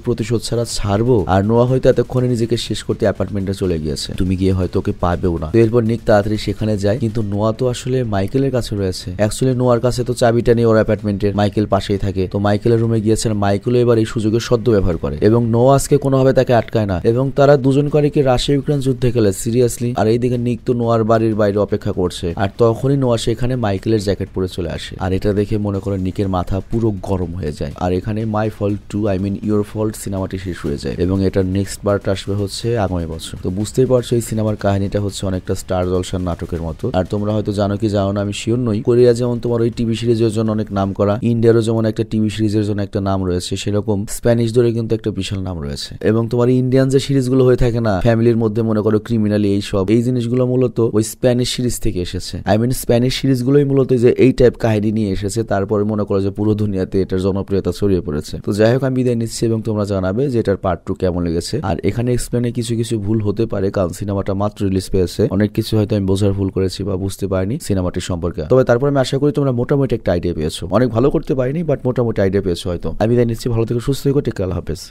প্রতিশোধ ছাড়া ছাড়বো? আর নোয়া হয়তো এতক্ষণে নিজেকে শেষ করতে অ্যাপার্টমেন্টে চলে গিয়েছে, তুমি গিয়ে হয়তো ওকে পাবেও না। তো এরপর নিক তাড়াতাড়ি সেখানে যায়, কিন্তু নোয়া তো আসলে মাইকেলের কাছে রয়েছে। অ্যাকচুয়ালি নোয়ার কাছে তো চাবিটা নেই ওর অ্যাপার্টমেন্টের, মাইকেল পাশেই থাকে। তো মাইকেলের রুমে গিয়েছেন, মাইকেলও এবার এই সুযোগের সদ্য ব্যবহার করে এবং নোয়া আজকে কোনোভাবে তাকে আটকায় না, এবং তারা দুজন করে কি রাশিয়া ইউক্রেন যুদ্ধে খেলে সিরিয়াসলি। আর এইদিকে নিক তো নোয়ার বাড়ির বাইরে অপেক্ষা করছে, আর তখনই নোয়া সেখানে মাইকেলের জ্যাকেট পরে চলে আসে। আর এটা দেখে মনে করে নিকের মাথা পুরো গরম হয়ে যায়। আর এখানে my fault 2 I mean your fault সিনেমাটি শেষ হয়ে যায়, এবং এটার নেক্সট পার্ট আসবে হচ্ছে আগামী বছর। তো বুঝতেই পারছো এই সিনেমার কাহিনীটা হচ্ছে অনেকটা স্টার জলসার নাটকের মতো। আর তোমরা হয়তো জানো কি জানো না আমি শিওর নই, কোরিয়া যেমন তোমার ওই টিভি সিরিজের জন্য অনেক নাম করা, ইন্ডিয়ারও যেমন একটা টিভি সিরিজের জন্য একটা নাম রয়েছে, সেরকম স্প্যানিশ ধরে কিন্তু একটা বিশাল নাম রয়েছে। এবং তোমার ইন্ডিয়ান যে সিরিজগুলো হয়ে থাকে না ফ্যামিলির মধ্যে, মনে করো ক্রিমিনালি, এই জিনিসগুলো মূলত ওই স্প্যানিশ সিরিজ থেকে এসেছে। আই মিন স্প্যানিশ সিরিজগুলোই মূলত যে এই টাইপ কাহিনী নিয়ে এসেছে, তারপরে মনে করো যে পুরো দুনিয়াতে এটার জনপ্রিয়তা ছড়িয়ে পড়েছে। তো যাই হোক, আমি বিদায় নিচ্ছি এবং তোমরা জানাবে যে এটার পার্ট 2 কেমন লেগেছে। আর এখানে এক্সপ্লেনে কিছু কিছু ভুল হতে পারে, কারণ সিনেমাটা মাত্র রিলিজ পেয়েছে, অনেক কিছু হয়তো আমি বোঝার ভুল করেছি বা বুঝতে পারিনি সিনেমাটির সম্পর্কে। তবে তারপর আমি আশা করি তোমরা মোটামুটি একটা আইডিয়া পেয়েছো। অনেক ভালো করতে পারিনি, বাট মোটামুটি আইডিয়া পেয়েছো হয়তো। আমি বিদায় নিচ্ছি, ভালো থেকে সুস্থ থেকো, টেক কেয়ার, আল্লাহ হাফেজ।